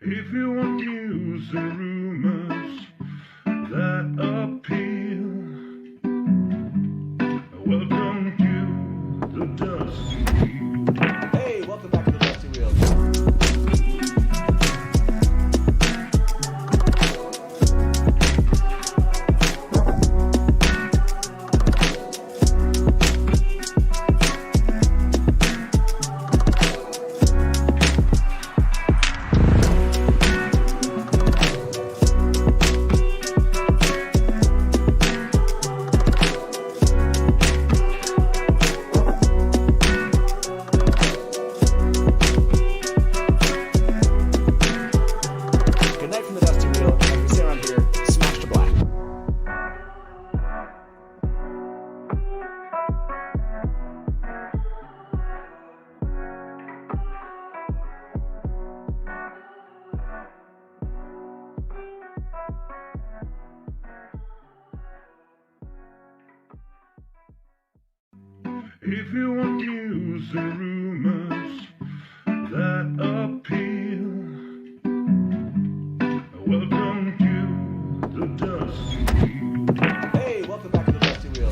If you want news and rumors that appeal, welcome to the Dusty Wheel. Hey, welcome back to the Dusty Wheel. If you want news and rumors that appeal, welcome to the Dusty Wheel. Hey, welcome back to the Dusty Wheel.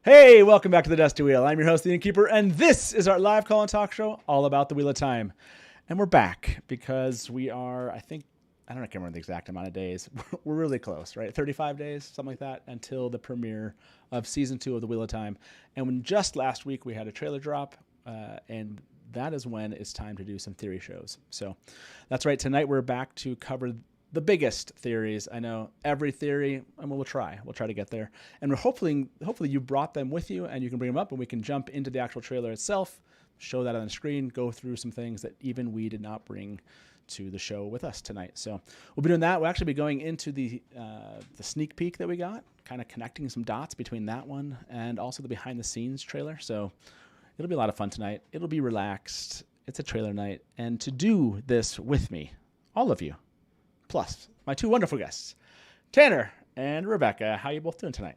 Hey, welcome back to the Dusty Wheel. I'm your host, the Innkeeper, and this is our live call and talk show all about the Wheel of Time. And we're back because we are, I don't remember the exact amount of days. We're really close, right? 35 days, something like that, until the premiere of Season 2 of the Wheel of Time. And when just last week we had a trailer drop, and that is when it's time to do some theory shows. So that's right. Tonight we're back to cover the biggest theories. I know every theory, and we'll try to get there. And we're hopefully you brought them with you and you can bring them up and we can jump into the actual trailer itself, show that on the screen, go through some things that even we did not bring to the show with us tonight. So we'll be doing that. We'll actually be going into the sneak peek that we got, kind of connecting some dots between that one and also the behind the scenes trailer. So it'll be a lot of fun tonight. It'll be relaxed. It's a trailer night. And to do this with me, all of you, plus my two wonderful guests, Tanner and Rebecca. How you both doing tonight?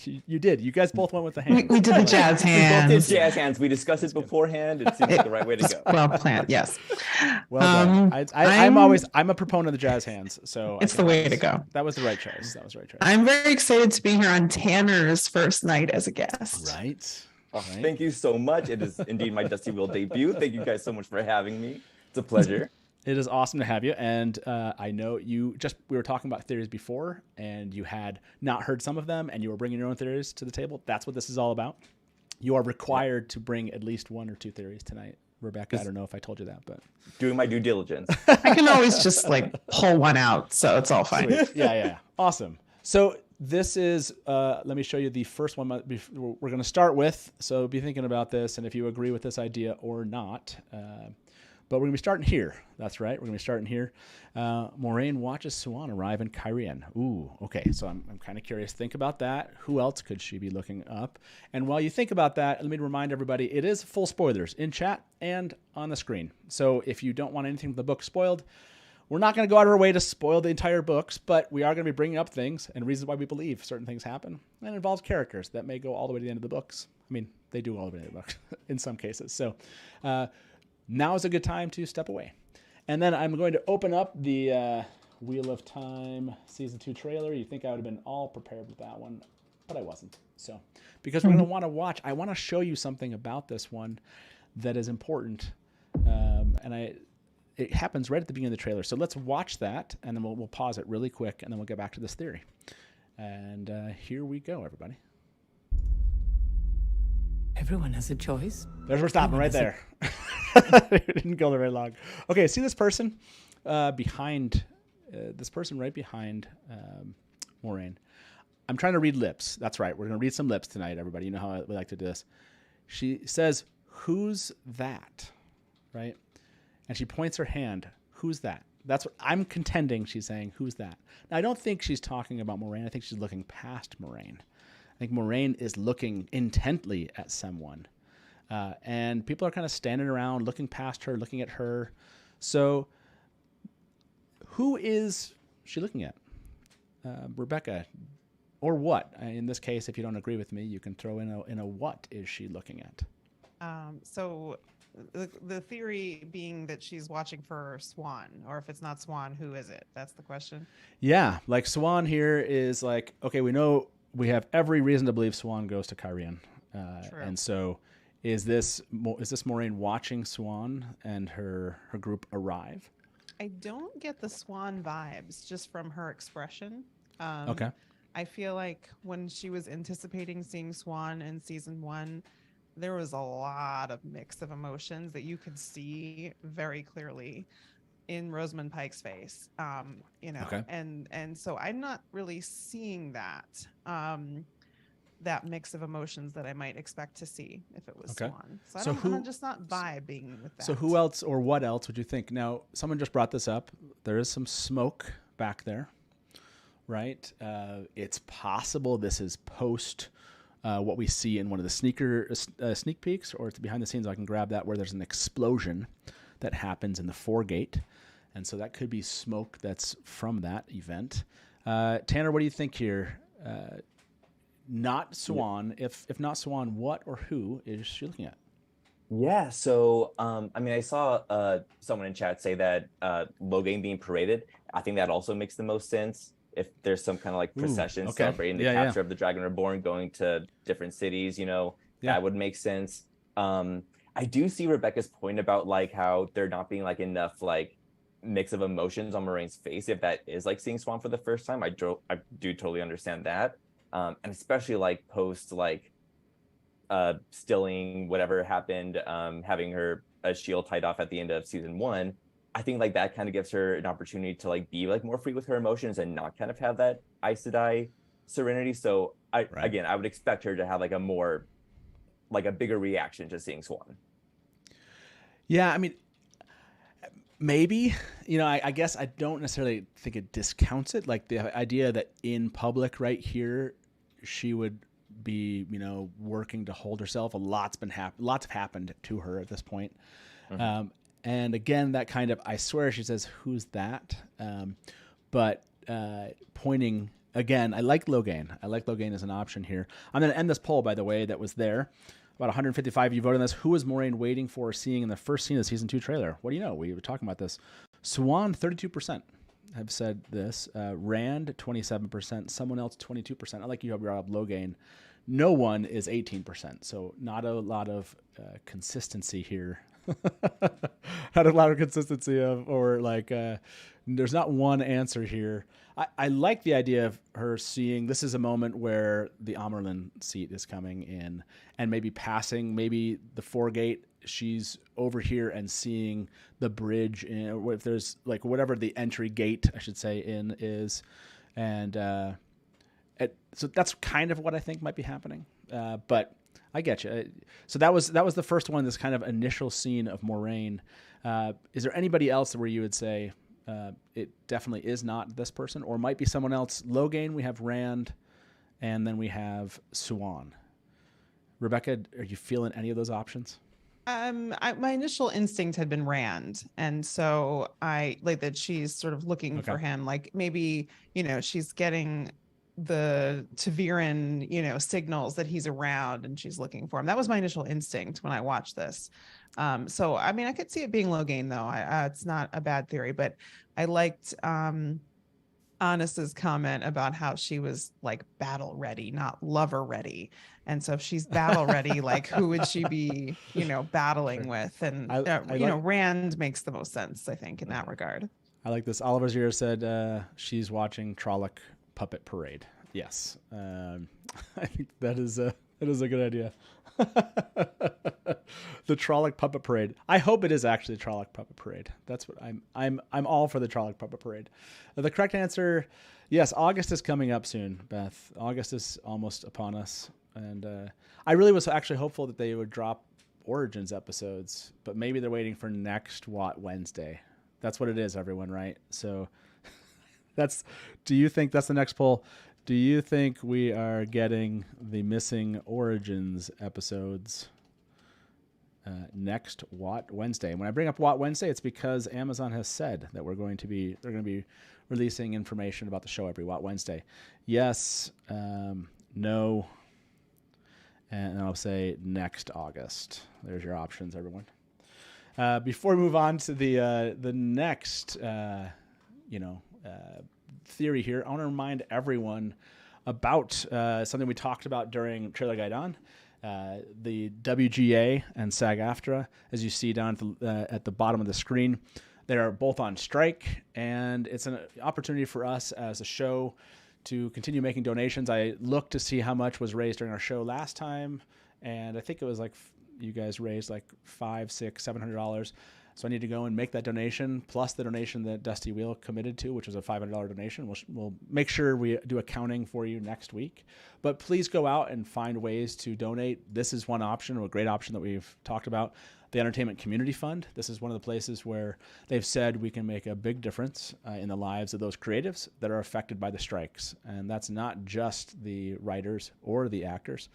You did. You guys both went with the hands. We did the jazz hands. We both did jazz hands. We discussed it beforehand. It seems like the right way to go. Well planned, yes. Well done. I'm a proponent of the jazz hands, so it's the way to go. That was the right choice. I'm very excited to be here on Tanner's first night as a guest. Right. Oh, thank you so much. It is indeed my Dusty Wheel debut. Thank you guys so much for having me. It's a pleasure. It is awesome to have you, and I know we were talking about theories before, and you had not heard some of them, and you were bringing your own theories to the table. That's what this is all about. You are required to bring at least one or two theories tonight. Rebecca, I don't know if I told you that, but... Doing my due diligence. I can always just pull one out, so it's all fine. Sweet. Yeah. Awesome. So this is, let me show you the first one we're going to start with, so be thinking about this, and if you agree with this idea or not... But we're going to be starting here. That's right. We're going to be starting here. Moiraine watches Siuan arrive in Cairhien. Ooh, okay. So I'm kind of curious. Think about that. Who else could she be looking up? And while you think about that, let me remind everybody, it is full spoilers in chat and on the screen. So if you don't want anything from the book spoiled, we're not going to go out of our way to spoil the entire books, but we are going to be bringing up things and reasons why we believe certain things happen. And it involves characters that may go all the way to the end of the books. I mean, they do all the way to the end of the book in some cases. So, now is a good time to step away. And then I'm going to open up the Wheel of Time Season 2 trailer. You think I would have been all prepared with that one, but I wasn't. So, because we're going to want to watch, I want to show you something about this one that is important. It happens right at the beginning of the trailer. So let's watch that, and then we'll pause it really quick, and then we'll get back to this theory. And here we go, everybody. Everyone has a choice. There's we're stopping right there. It didn't go very long. Okay, see this person behind this person right behind Moiraine. I'm trying to read lips. That's right. We're going to read some lips tonight, everybody. You know how we like to do this. She says, "Who's that?" Right? And she points her hand. Who's that? That's what I'm contending. She's saying, "Who's that?" Now, I don't think she's talking about Moiraine. I think she's looking past Moiraine. I think Moiraine is looking intently at someone. And people are kind of standing around, looking past her, looking at her. So who is she looking at? Rebecca, or what? In this case, if you don't agree with me, you can throw in a what is she looking at? So the theory being that she's watching for Swan, or if it's not Swan, who is it? That's the question. Yeah, like Swan here is like, okay, we know we have every reason to believe Swan goes to Cairhien. True. And so is this Moiraine watching Swan and her group arrive? I don't get the Swan vibes just from her expression. Okay. I feel like when she was anticipating seeing Swan in season 1, there was a lot of mix of emotions that you could see very clearly in Rosamund Pike's face. Okay. And so I'm not really seeing that that mix of emotions that I might expect to see if it was Okay. Swan. So, So I'm just not vibing with that. So who else or what else would you think? Now, someone just brought this up. There is some smoke back there, right? It's possible this is post what we see in one of the sneak peeks, or it's behind the scenes. I can grab that where there's an explosion that happens in the foregate. And so that could be smoke that's from that event. Tanner, what do you think here? Not Swan. If not Swan, what or who is she looking at? Yeah, so I mean, I saw someone in chat say that Logain being paraded. I think that also makes the most sense. If there's some kind of like procession okay. celebrating the capture of the Dragon Reborn, going to different cities, that would make sense. I do see Rebecca's point about like how there not being like enough like mix of emotions on Moiraine's face. If that is like seeing Swan for the first time, I do totally understand that, and especially like post like stilling whatever happened, having her a shield tied off at the end of season 1. I think like that kind of gives her an opportunity to like be like more free with her emotions and not kind of have that Aes Sedai serenity. So again, I would expect her to have like a bigger reaction to seeing Swan. Yeah, I mean, maybe, I guess I don't necessarily think it discounts it. Like the idea that in public right here, she would be, working to hold herself. Lots have happened to her at this point. Mm-hmm. And again, that kind of, I swear she says, "Who's that?" But pointing, again, I like Logain. I like Logain as an option here. I'm going to end this poll, by the way, that was there. About 155 of you voted on this. Who is Moiraine waiting for seeing in the first scene of the season 2 trailer? What do you know? We were talking about this. Siuan, 32% have said this. Rand, 27%. Someone else, 22%. I like you, Rob Logain. No one is 18%. So not a lot of consistency here. Not a lot of consistency there's not one answer here. I like the idea of her seeing this is a moment where the Amyrlin seat is coming in and maybe passing, maybe the foregate. She's over here and seeing the bridge, or if there's like whatever the entry gate, I should say, in is. And so that's kind of what I think might be happening. But I get you. So that was the first one, this kind of initial scene of Moiraine. Is there anybody else where you would say it definitely is not this person, or might be someone else? Logain, we have Rand, and then we have Siuan. Rebecca, are you feeling any of those options? My initial instinct had been Rand, and so I like that she's sort of looking for him. Like maybe she's getting the Taviran, signals that he's around, and she's looking for him. That was my initial instinct when I watched this. So I mean, I could see it being Logain though. It's not a bad theory, but I liked Anna's comment about how she was like battle ready, not lover ready. And so if she's battle ready, like who would she be, battling with? And Rand makes the most sense, I think, in that regard. I like this. Oliver Zero said she's watching Trolloc Puppet Parade. Yes. I think that is It is a good idea. The Trolloc Puppet Parade. I hope it is actually the Trolloc Puppet Parade. That's what I'm all for the Trolloc Puppet Parade. The correct answer, yes, August is coming up soon, Beth. August is almost upon us. And I really was actually hopeful that they would drop Origins episodes, but maybe they're waiting for next What Wednesday. That's what it is, everyone, right? So do you think that's the next poll? Do you think we are getting the missing Origins episodes next What Wednesday? And when I bring up What Wednesday, it's because Amazon has said that they're going to be releasing information about the show every What Wednesday. Yes, no, and I'll say next August. There's your options, everyone. Before we move on to the next, theory here, I want to remind everyone about something we talked about during Trailer Guide On. The WGA and SAG-AFTRA, as you see down at the bottom of the screen, they are both on strike, and it's an opportunity for us as a show to continue making donations. I looked to see how much was raised during our show last time, and I think it was like you guys raised like $500, $600, $700. So I need to go and make that donation, plus the donation that Dusty Wheel committed to, which was a $500 donation. We'll make sure we do accounting for you next week. But please go out and find ways to donate. This is one option, or a great option that we've talked about. The Entertainment Community Fund. This is one of the places where they've said we can make a big difference in the lives of those creatives that are affected by the strikes. And that's not just the writers or the actors.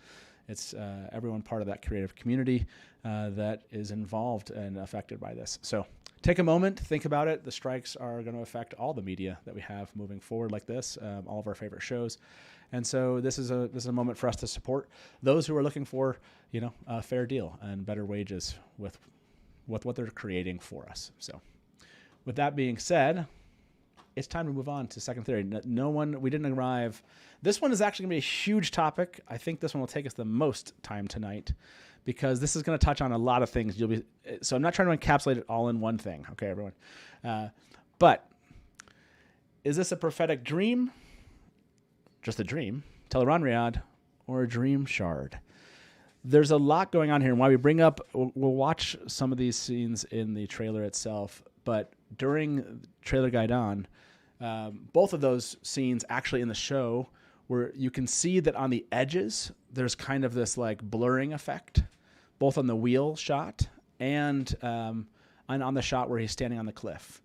It's everyone part of that creative community that is involved and affected by this. So take a moment, think about it. The strikes are going to affect all the media that we have moving forward like this, all of our favorite shows. And so this is a moment for us to support those who are looking for, a fair deal and better wages with what they're creating for us. So with that being said, it's time to move on to second theory. We didn't arrive. This one is actually going to be a huge topic. I think this one will take us the most time tonight because this is going to touch on a lot of things. So I'm not trying to encapsulate it all in one thing. Okay, everyone. But is this a prophetic dream? Just a dream? Tel'aran'rhiod, or a dream shard? There's a lot going on here. And why we bring up, we'll watch some of these scenes in the trailer itself, but during Trailer Guide On, both of those scenes actually in the show where you can see that on the edges, there's kind of this like blurring effect, both on the wheel shot and on the shot where he's standing on the cliff.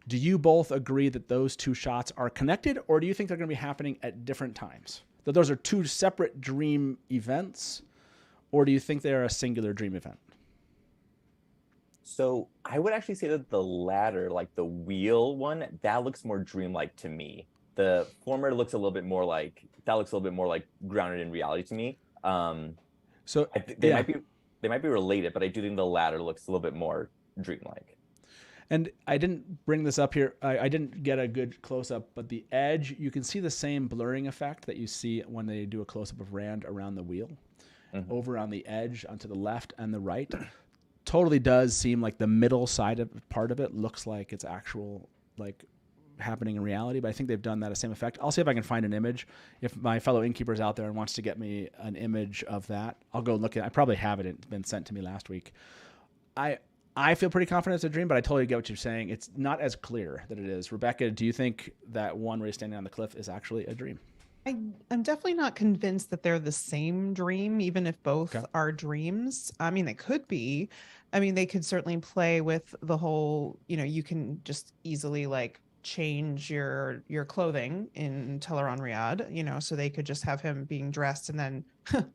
Do you both agree that those two shots are connected, or do you think they're going to be happening at different times? That those are two separate dream events, or do you think they are a singular dream event? So I would actually say that the latter, like the wheel one, that looks more dreamlike to me. The former looks a little bit more like grounded in reality to me. They might be related, but I do think the latter looks a little bit more dreamlike. And I didn't bring this up here. I didn't get a good close-up, but the edge, you can see the same blurring effect that you see when they do a close-up of Rand around the wheel. Mm-hmm. Over on the edge, onto the left and the right. Totally does seem like the middle part of it looks like it's actual, like, happening in reality, but I think they've done that same effect. I'll see if I can find an image. If my fellow innkeeper is out there and wants to get me an image of that, I'll go look at it. I probably have it. It's been sent to me last week. I feel pretty confident it's a dream, but I totally get what you're saying. It's not as clear that it is. Rebecca, do you think that one where he's standing on the cliff is actually a dream? I'm definitely not convinced that they're the same dream, even if both are dreams. I mean, they could be. I mean, they could certainly play with the whole, you can just easily like change your clothing in Tel'aran'rhiod, so they could just have him being dressed and then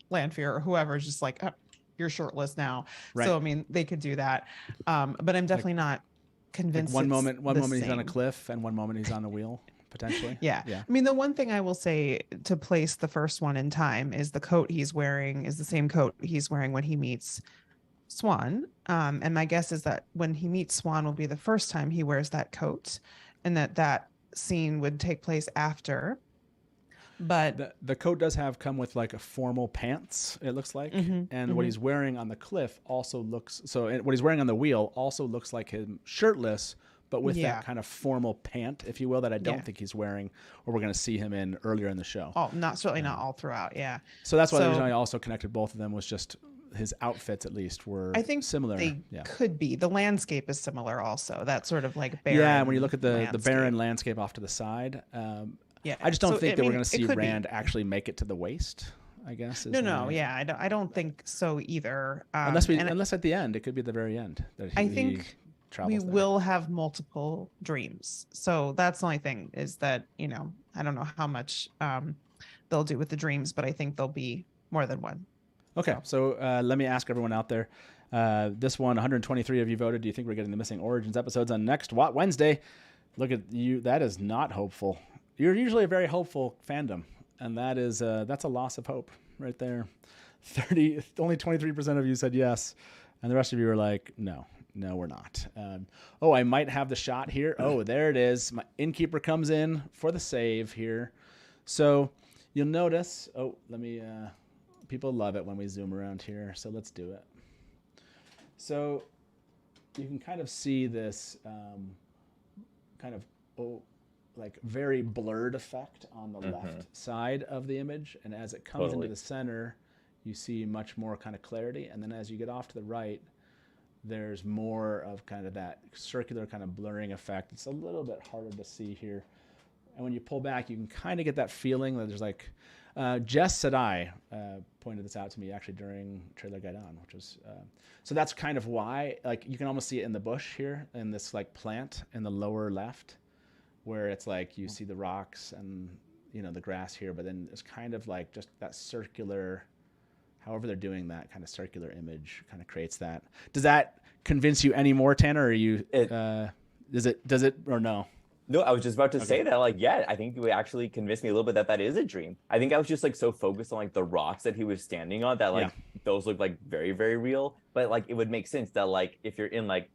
Lanfear or whoever is just like, oh, you're shirtless now. Right. So, I mean, they could do that. But I'm definitely not convinced. Like one moment he's on a cliff and one moment he's on a wheel. Potentially. Yeah. I mean, the one thing I will say to place the first one in time is the coat he's wearing is the same coat he's wearing when he meets Siuan. And my guess is that when he meets Siuan will be the first time he wears that coat, and that scene would take place after. But the coat does come with like a formal pants, it looks like. And what he's wearing on the cliff also looks, what he's wearing on the wheel also looks like him shirtless, but with Yeah. that kind of formal pant, if you will, that I don't think he's wearing, or we're going to see him in earlier in the show. Certainly not all throughout. Yeah. So that's why the So- reason I also connected both of them was just his outfits, at least, were I think similar. they yeah. could be. The landscape is similar also. That sort of like barren. Yeah, when you look at the landscape. barren landscape off to the side, Yeah. I just don't So, think I that we're mean, going to see it could be. Rand actually make it to the waist. I guess. is No, my- yeah, I don't think so either. Unless at the end, it could be at the very end. That I he think travels we there. will have multiple dreams. So that's the only thing is that, I don't know how much they'll do with the dreams, but I think there'll be more than one. Okay, so let me ask everyone out there. This one, 123 of you voted. Do you think we're getting the Missing Origins episodes on next Wednesday? Look at you. That is not hopeful. You're usually a very hopeful fandom, and that's a loss of hope right there. Only 23% of you said yes, and the rest of you were like, no, we're not. I might have the shot here. Oh, there it is. My Innkeeper comes in for the save here. So you'll notice. Oh, let me. People love it when we zoom around here, so let's do it. So you can kind of see this like very blurred effect on the left side of the image, and as it comes into the center, you see much more kind of clarity, and then as you get off to the right, there's more of kind of that circular kind of blurring effect. It's a little bit harder to see here, and when you pull back, you can kind of get that feeling that there's like Jess Sadai pointed this out to me actually during Trailer Guide On, which was so that's kind of why, like, you can almost see it in the bush here in this like plant in the lower left, where it's like you see the rocks and the grass here, but then it's kind of like just that circular, however they're doing that kind of circular image kind of creates that. Does that convince you any more, Tanner? Or are you does it or no? No, I was just about to say that, like, yeah, I think you actually convinced me a little bit that is a dream. I think I was just like so focused on like the rocks that he was standing on that like those look like very, very real. But like it would make sense that like if you're in like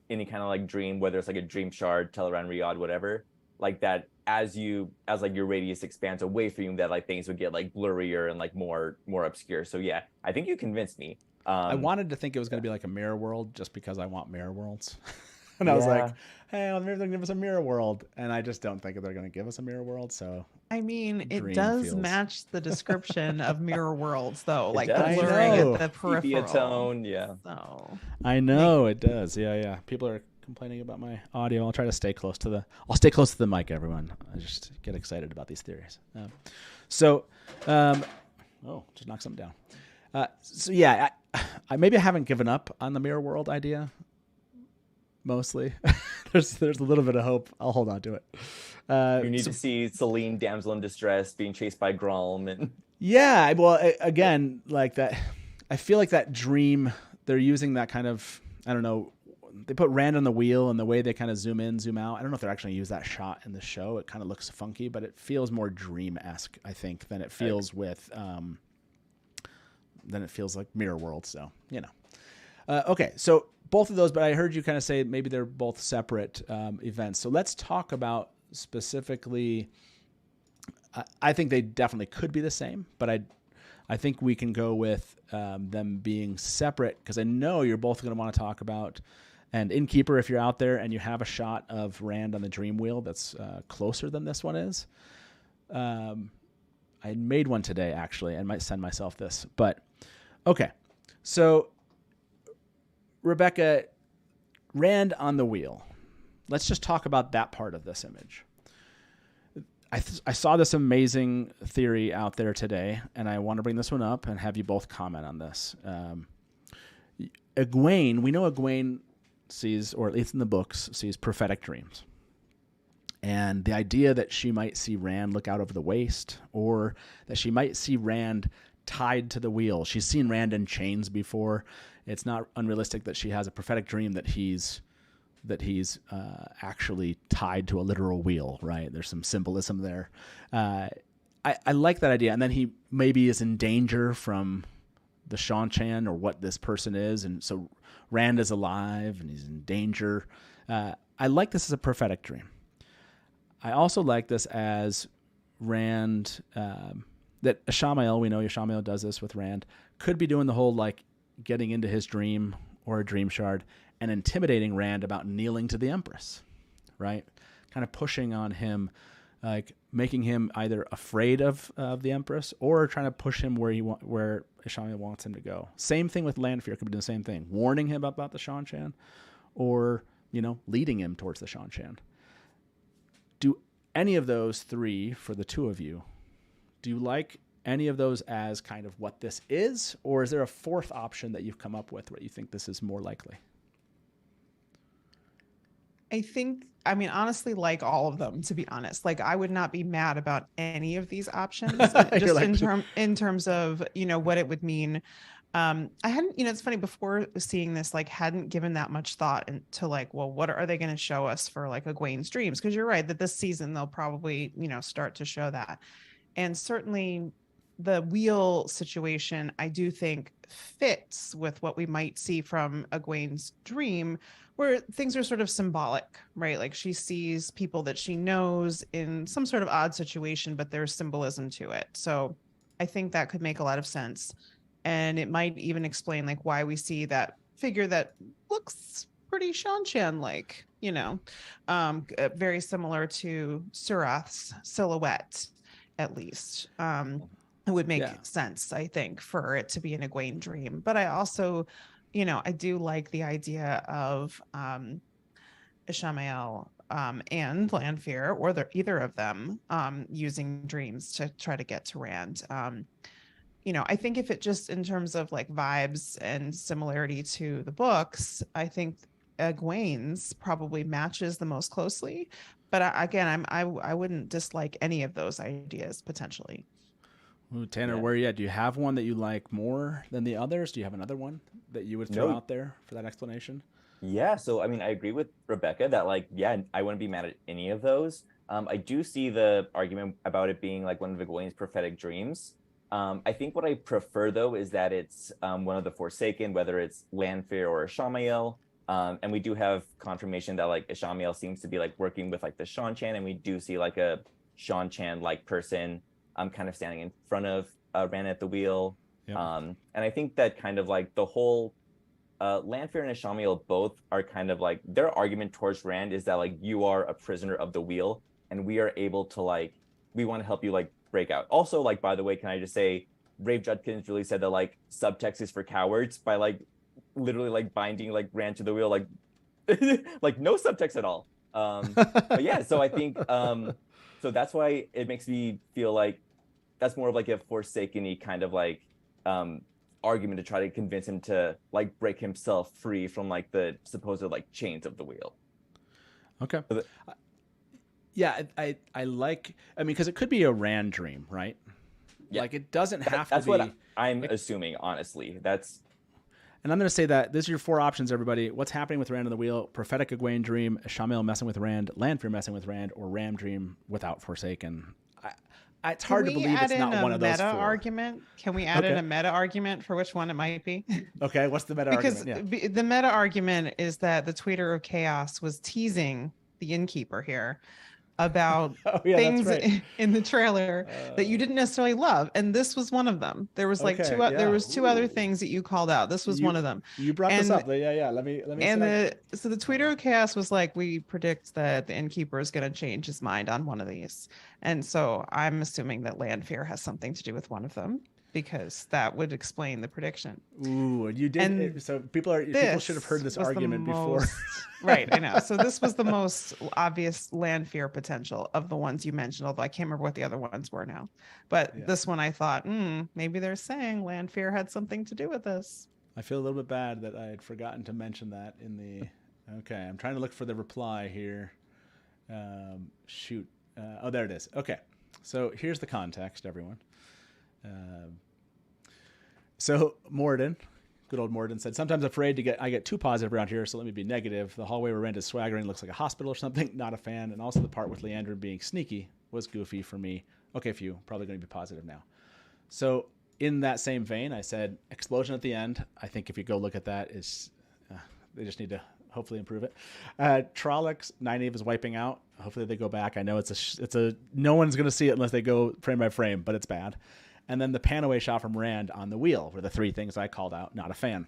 any kind of like dream, whether it's like a dream shard, Teleran Riyadh, whatever, like that as like your radius expands away from you, that like things would get like blurrier and like more obscure. So yeah, I think you convinced me. I wanted to think it was going to be like a mirror world just because I want mirror worlds. And I was like, hey, well, maybe they're going to give us a mirror world. And I just don't think they're going to give us a mirror world. So, I mean, it Dream does feels- match the description of mirror worlds, though, like the does. blurring I know. at the peripheral. Tone, yeah. So I know it does. Yeah. People are complaining about my audio. I'll try to stay close to the mic, everyone. I just get excited about these theories. Just knock something down. I maybe I haven't given up on the mirror world idea. Mostly, there's a little bit of hope. I'll hold on to it. You need to see Selene, damsel in distress, being chased by Grom, and again, like that. I feel like that dream. They're using that kind of. I don't know. They put Rand on the wheel, and the way they kind of zoom in, zoom out. I don't know if they're actually going to use that shot in the show. It kind of looks funky, but it feels more dream-esque, I think, than it feels with. Than it feels like Mirror World. So okay, so. Both of those, but I heard you kind of say maybe they're both separate events. So let's talk about specifically. I think they definitely could be the same, but I think we can go with them being separate because I know you're both going to want to talk about. And Innkeeper, if you're out there and you have a shot of Rand on the Dream Wheel that's closer than this one is. I made one today, actually, and might send myself this. But, okay. So, Rebecca, Rand on the wheel. Let's just talk about that part of this image. I saw this amazing theory out there today, and I want to bring this one up and have you both comment on this. Egwene, we know Egwene sees, or at least in the books, sees prophetic dreams. And the idea that she might see Rand look out over the waist, or that she might see Rand tied to the wheel. She's seen Rand in chains before. It's not unrealistic that she has a prophetic dream that he's actually tied to a literal wheel, right? There's some symbolism there. I like that idea. And then he maybe is in danger from the Shan-Chan or what this person is. And so Rand is alive and he's in danger. I like this as a prophetic dream. I also like this as Rand, that Ishamael, we know Ishamael does this with Rand, could be doing the whole like getting into his dream or a dream shard and intimidating Rand about kneeling to the Empress. right? Kind of pushing on him, like making him either afraid of the Empress or trying to push him where Ishamael wants him to go. Same thing with Lanfear. Could be doing the same thing, warning him about the Seanchan, or leading him towards the Seanchan. Do any of those three, for the two of you, do you like any of those as kind of what this is, or is there a fourth option that you've come up with where you think this is more likely? I mean, honestly, like all of them, to be honest. Like, I would not be mad about any of these options, just in terms of what it would mean. I hadn't, it's funny, before seeing this, like, hadn't given that much thought into like, well, what are they going to show us for like Egwene's dreams? Because you're right that this season they'll probably start to show that, and certainly the wheel situation I do think fits with what we might see from Egwene's dream, where things are sort of symbolic, right? Like, she sees people that she knows in some sort of odd situation, but there's symbolism to it. So I think that could make a lot of sense. And it might even explain like why we see that figure that looks pretty Seanchan like, very similar to Surath's silhouette, at least. It would make sense, I think, for it to be an Egwene dream. But I also, I do like the idea of Ishamael and Lanfear, or either of them, using dreams to try to get to Rand. I think if it just in terms of like vibes and similarity to the books, I think Egwene's probably matches the most closely. But I wouldn't dislike any of those ideas potentially. Ooh, Tanner, where are you at? Do you have one that you like more than the others? Do you have another one that you would throw out there for that explanation? Yeah, so I mean, I agree with Rebecca that I wouldn't be mad at any of those. I do see the argument about it being like one of Egwene's prophetic dreams. I think what I prefer though is that it's one of the Forsaken, whether it's Lanfear or Ishamael. And we do have confirmation that like Ishamael seems to be like working with like the Seanchan, and we do see like a Seanchan like person kind of standing in front of Rand at the wheel. Yep. And I think that kind of like the whole Lanfear and Ishamael both are kind of like, their argument towards Rand is that like, you are a prisoner of the wheel, and we are able to like, we want to help you like break out. Also, like, by the way, can I just say, Rafe Judkins really said that like subtext is for cowards by like literally like binding like Rand to the wheel, like like no subtext at all. But yeah, so I think so that's why it makes me feel like that's more of like a Forsaken-y kind of like argument to try to convince him to like break himself free from like the supposed like chains of the wheel. Okay. Yeah, I like, I mean, because it could be a Rand dream, right? Yeah. Like, it doesn't have to be. That's what I'm assuming, honestly. And I'm going to say that these are your four options, everybody. What's happening with Rand on the wheel? Prophetic Egwene dream, Ishamael messing with Rand, Lanfear messing with Rand, or Ram dream without Forsaken. It's hard to believe it's not one of those four. Argument? Can we add in a meta argument for which one it might be? Okay, what's the meta argument? Because the meta argument is that the Tweeter of Chaos was teasing the Innkeeper here about things in the trailer that you didn't necessarily love, and this was one of them. There was like there was two other things that you called out. This was one of them. You brought this up. Yeah. Let me. And so the Tweeter of Chaos was like, we predict that the Innkeeper is going to change his mind on one of these, and so I'm assuming that Lanfear has something to do with one of them, because that would explain the prediction. Ooh, you did. So people should have heard this argument before. Right, I know. So this was the most obvious Lanfear potential of the ones you mentioned, although I can't remember what the other ones were now. But this one I thought, maybe they're saying Lanfear had something to do with this. I feel a little bit bad that I had forgotten to mention that in the... Okay, I'm trying to look for the reply here. Shoot. Oh, there it is. Okay, so here's the context, everyone. So Moiraine, good old Moiraine, said, sometimes afraid I get too positive around here, so let me be negative. The hallway where Rand is swaggering looks like a hospital or something. Not a fan. And also the part with Leandrin being sneaky was goofy for me. Okay, phew, probably going to be positive now. So in that same vein, I said explosion at the end. I think if you go look at that, they just need to hopefully improve it. Trollocs, Nynaeve is wiping out. Hopefully they go back. I know it's a no one's going to see it unless they go frame by frame, but it's bad. And then the pan away shot from Rand on the wheel were the three things I called out. Not a fan.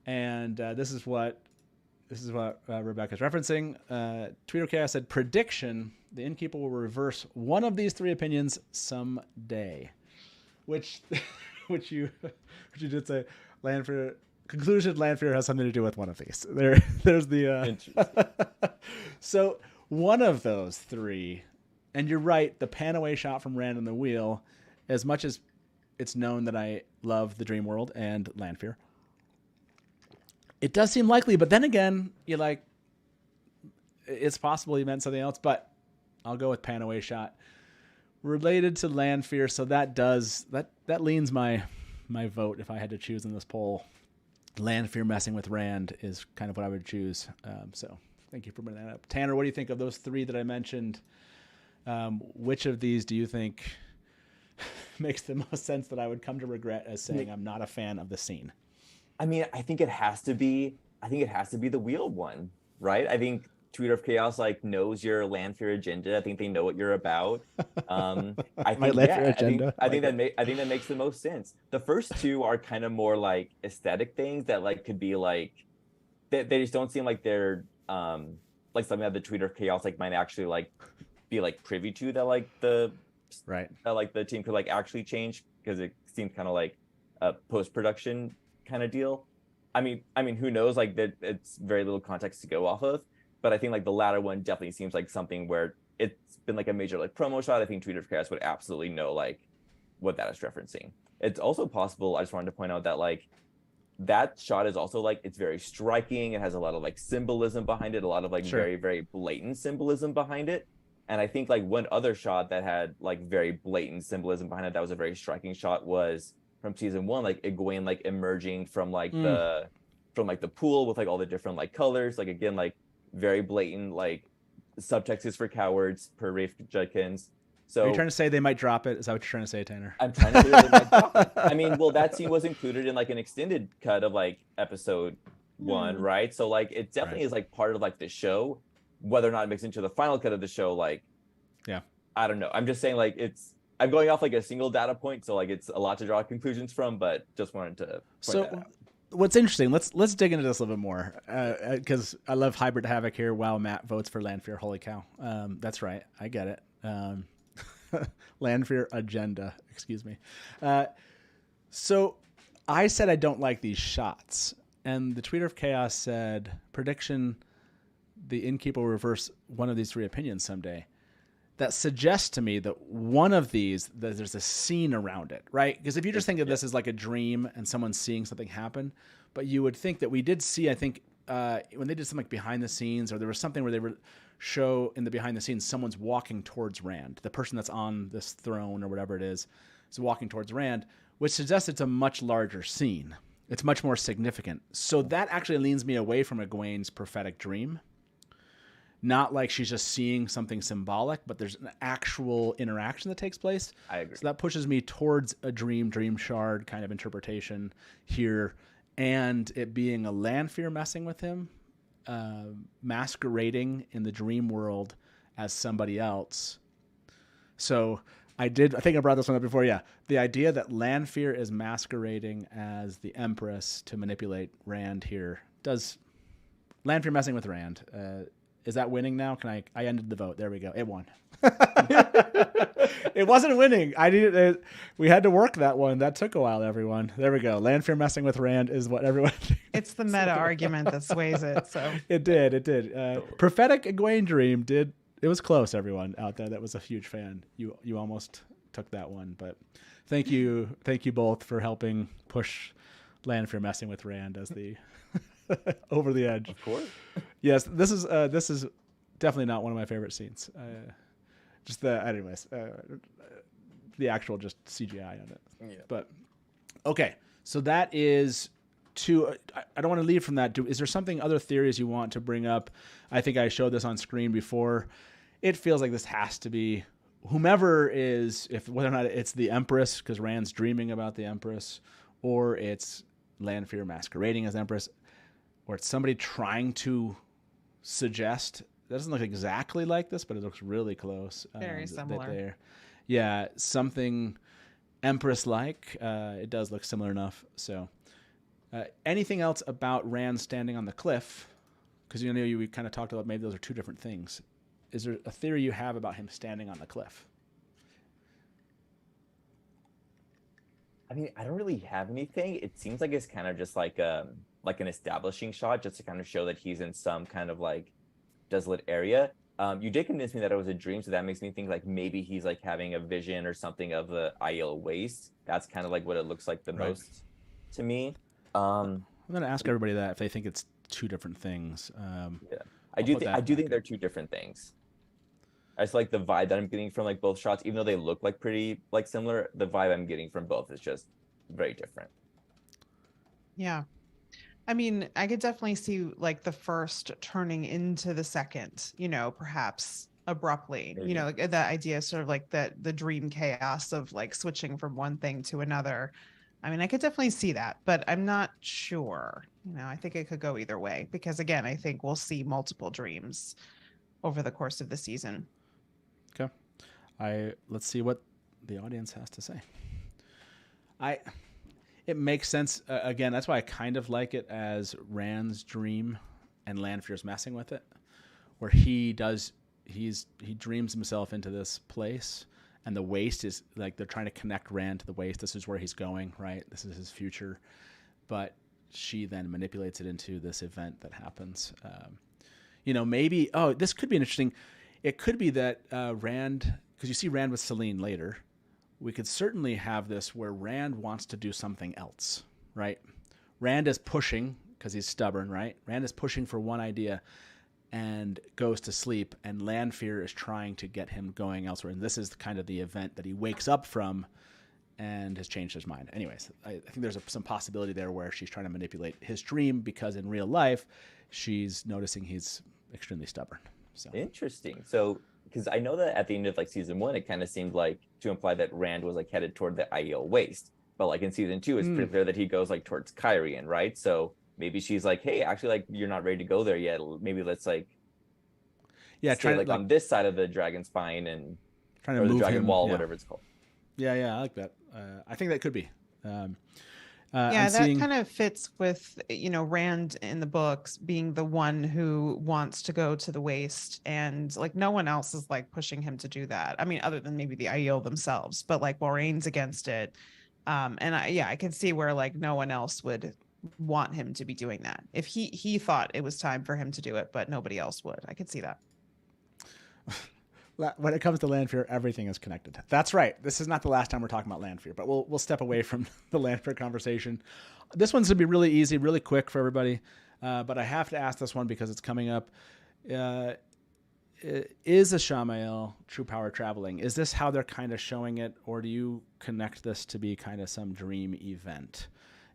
And this is what this is what Rebecca's referencing. Tweeter Chaos said, prediction, the Innkeeper will reverse one of these three opinions someday. Which you did say. Landfear conclusion, Landfear has something to do with one of these. There's the so one of those three, and you're right, the pan away shot from Rand on the wheel, as much as it's known that I love the Dream World and Landfear, it does seem likely, but then again, you're like, it's possible he meant something else, but I'll go with pan away shot related to Landfear. So that leans my vote if I had to choose in this poll. Landfear messing with Rand is kind of what I would choose. So thank you for bringing that up. Tanner, what do you think of those three that I mentioned? Which of these do you think makes the most sense that I would come to regret as saying I'm not a fan of the scene? I mean, I think it has to be the wheel one, right? I think Tweeter of Chaos like knows your Landfear agenda. I think they know what you're about. I think that makes the most sense. The first two are kind of more like aesthetic things that like could be like they just don't seem like they're like something that the Tweeter of Chaos like might actually like be like privy to, that like the team could like actually change, because it seems kind of like a post-production kind of deal. I mean, who knows? Like that, it's very little context to go off of. But I think like the latter one definitely seems like something where it's been like a major like promo shot. I think Tweeter of Chaos would absolutely know like what that is referencing. It's also possible, I just wanted to point out that like that shot is also like, it's very striking. It has a lot of like symbolism behind it, a lot of like very, very blatant symbolism behind it. And I think like one other shot that had like very blatant symbolism behind it that was a very striking shot was from season 1, like Egwene like emerging from like the pool with like all the different like colors. Like again, like very blatant like subtext is for cowards per Rafe Judkins. So are you trying to say they might drop it? Is that what you're trying to say, Tanner? I'm trying to say they might drop it. I mean, well, that scene was included in like an extended cut of like episode 1, right? So like it definitely is like part of like the show. Whether or not it makes into the final cut of the show, like, yeah, I don't know. I'm just saying like I'm going off like a single data point, so like it's a lot to draw conclusions from, but just wanted to point that out. What's interesting, let's dig into this a little bit more, because I love Hybrid Havoc here. Wow, Matt votes for Landfear. Holy cow. That's right. I get it. Landfear agenda, excuse me. So I said I don't like these shots, and the Tweeter of Chaos said, prediction, the Innkeeper will reverse one of these three opinions someday. That suggests to me that one of these, that there's a scene around it, right? Because if you just think of this as like a dream and someone's seeing something happen, but you would think that we did see, I think, when they did something like behind the scenes, or there was something where they would show in the behind the scenes, someone's walking towards Rand. The person that's on this throne or whatever it is walking towards Rand, which suggests it's a much larger scene. It's much more significant. So that actually leans me away from Egwene's prophetic dream. Not like she's just seeing something symbolic, but there's an actual interaction that takes place. I agree. So that pushes me towards a dream shard kind of interpretation here, and it being a Landfear messing with him, masquerading in the dream world as somebody else. So I think I brought this one up before. Yeah, the idea that Landfear is masquerading as the Empress to manipulate Rand here does Landfear messing with Rand. Is that winning now? I ended the vote. There we go. It won. It wasn't winning. We had to work that one. That took a while, everyone. There we go. Landfear messing with Rand is what everyone thinks. It's the meta argument that sways it. So It did. Prophetic Egwene dream did. It was close, everyone out there that was a huge fan. You almost took that one, but thank you both for helping push Landfear messing with Rand as the over the edge. Of course. Yes, this is definitely not one of my favorite scenes. Just the actual just CGI on it. Yeah. But okay, so that is two. I don't want to leave from that. Is there something, other theories you want to bring up? I think I showed this on screen before. It feels like this has to be whomever is, whether or not it's the Empress because Rand's dreaming about the Empress, or it's Landfear masquerading as Empress, or it's somebody trying to suggest. That doesn't look exactly like this, but it looks really close. Very similar. Yeah, something Empress-like. It does look similar enough. So anything else about Rand standing on the cliff because we kind of talked about maybe those are two different things. Is there a theory you have about him standing on the cliff? I mean, I don't really have anything. It seems like it's kind of just like an establishing shot, just to kind of show that he's in some kind of like desolate area. You did convince me that it was a dream, so that makes me think like maybe he's like having a vision or something of the Aiel waste. That's kind of like what it looks like the most to me. I'm going to ask everybody that if they think it's two different things. Yeah, I do think they're two different things. I just like the vibe that I'm getting from like both shots, even though they look like pretty like similar. The vibe I'm getting from both is just very different. Yeah. I mean, I could definitely see like the first turning into the second, perhaps abruptly, Maybe. Like that idea, sort of like that the dream chaos of like switching from one thing to another. I mean, I could definitely see that, but I'm not sure. I think it could go either way because, again, I think we'll see multiple dreams over the course of the season. Okay. Let's see what the audience has to say. It makes sense. Again, that's why I kind of like it as Rand's dream and Lanfear's messing with it, where he dreams himself into this place, and the waste is like they're trying to connect Rand to the waste. This is where he's going, right? This is his future. But she then manipulates it into this event that happens. Maybe, this could be an interesting. It could be that Rand, because you see Rand with Selene later, we could certainly have this where Rand wants to do something else, right? Rand is pushing, because he's stubborn, right? Rand is pushing for one idea and goes to sleep, and Lanfear is trying to get him going elsewhere. And this is kind of the event that he wakes up from and has changed his mind. Anyways, I think there's some possibility there where she's trying to manipulate his dream because in real life, she's noticing he's extremely stubborn. So Interesting. So, because I know that at the end of like season 1, it kind of seemed like to imply that Rand was like headed toward the Aiel waste, but like in season 2, it's pretty clear that he goes like towards Kyrian, right? So maybe she's like, hey, actually, like you're not ready to go there yet. Maybe let's like, stay like on this side of the dragon spine and trying to or the move dragon him, wall, yeah. whatever it's called. Yeah, I like that. I think that could be. Yeah, that kind of fits with, Rand in the books being the one who wants to go to the waste, and like no one else is like pushing him to do that. I mean, other than maybe the Aiel themselves, but like Moiraine's against it. And I can see where like no one else would want him to be doing that. If he thought it was time for him to do it, but nobody else would. I could see that. When it comes to Lanfear, everything is connected. That's right. This is not the last time we're talking about Lanfear, but we'll step away from the Lanfear conversation. This one's going to be really easy, really quick for everybody, but I have to ask this one because it's coming up. Is Ishamael true power traveling? Is this how they're kind of showing it, or do you connect this to be kind of some dream event?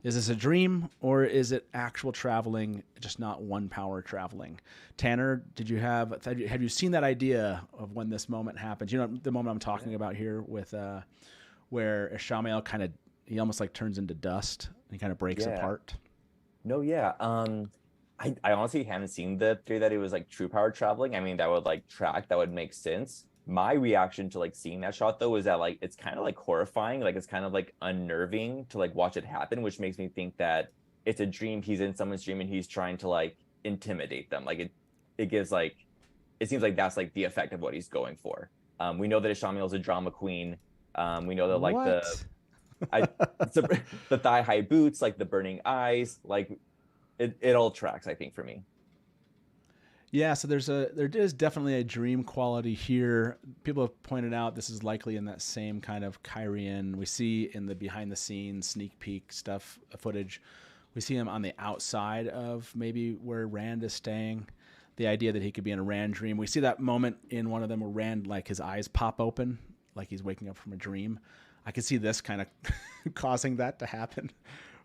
Is this a dream, or is it actual traveling, just not one power traveling? Tanner, have you seen that idea of when this moment happens? You know, the moment I'm talking about here with where Ishamael he almost like turns into dust and he kind of breaks apart. No, yeah. I honestly haven't seen the theory that it was like true power traveling. I mean, that would like track, that would make sense. My reaction to like seeing that shot though is that like it's kind of like horrifying, like it's kind of like unnerving to like watch it happen, which makes me think that it's a dream. He's in someone's dream and he's trying to like intimidate them. Like it gives like, it seems like that's like the effect of what he's going for. We know that Ishamael is a drama queen. We know that like the thigh high boots, like the burning eyes, like it all tracks, I think, for me. Yeah, so there is definitely a dream quality here. People have pointed out this is likely in that same kind of Kyrian. We see in the behind the scenes sneak peek stuff, footage. We see him on the outside of maybe where Rand is staying. The idea that he could be in a Rand dream. We see that moment in one of them where Rand, like his eyes pop open, like he's waking up from a dream. I could see this kind of causing that to happen,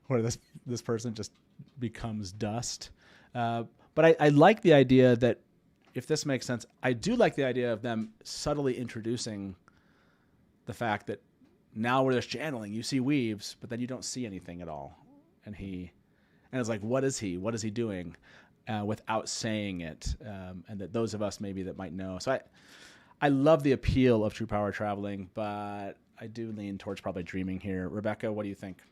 where this person just becomes dust. But I like the idea that, if this makes sense, I do like the idea of them subtly introducing the fact that now where there's channeling, you see weaves, but then you don't see anything at all. And it's like, what is he? What is he doing? Without saying it. And that those of us maybe that might know. So I love the appeal of true power traveling, but I do lean towards probably dreaming here. Rebecca, what do you think?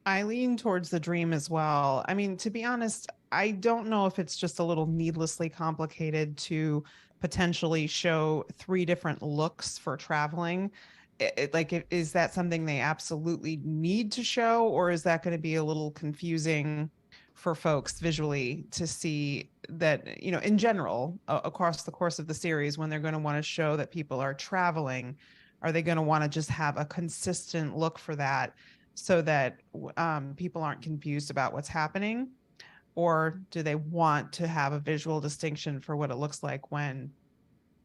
I lean towards the dream as well. I mean, to be honest, I don't know if it's just a little needlessly complicated to potentially show three different looks for traveling. Is that something they absolutely need to show, or is that going to be a little confusing for folks visually to see that, you know, in general, across the course of the series, when they're going to want to show that people are traveling, are they going to want to just have a consistent look for that so that people aren't confused about what's happening? Or do they want to have a visual distinction for what it looks like when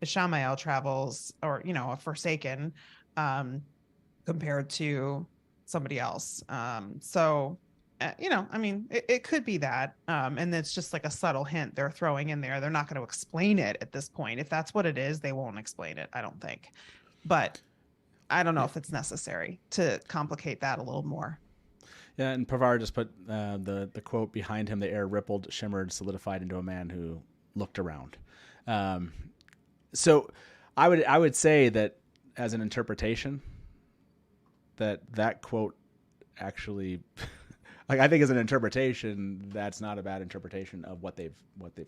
Ishamael travels, or, you know, a Forsaken, compared to somebody else? You know, I mean, it could be that. And it's just like a subtle hint they're throwing in there. They're not going to explain it at this point. If that's what it is, they won't explain it, I don't think. But I don't know if it's necessary to complicate that a little more. Yeah, and Pavar just put the quote behind him: "The air rippled, shimmered, solidified into a man who looked around." So, I would say that as an interpretation, that quote actually, like, I think as an interpretation, that's not a bad interpretation of what they've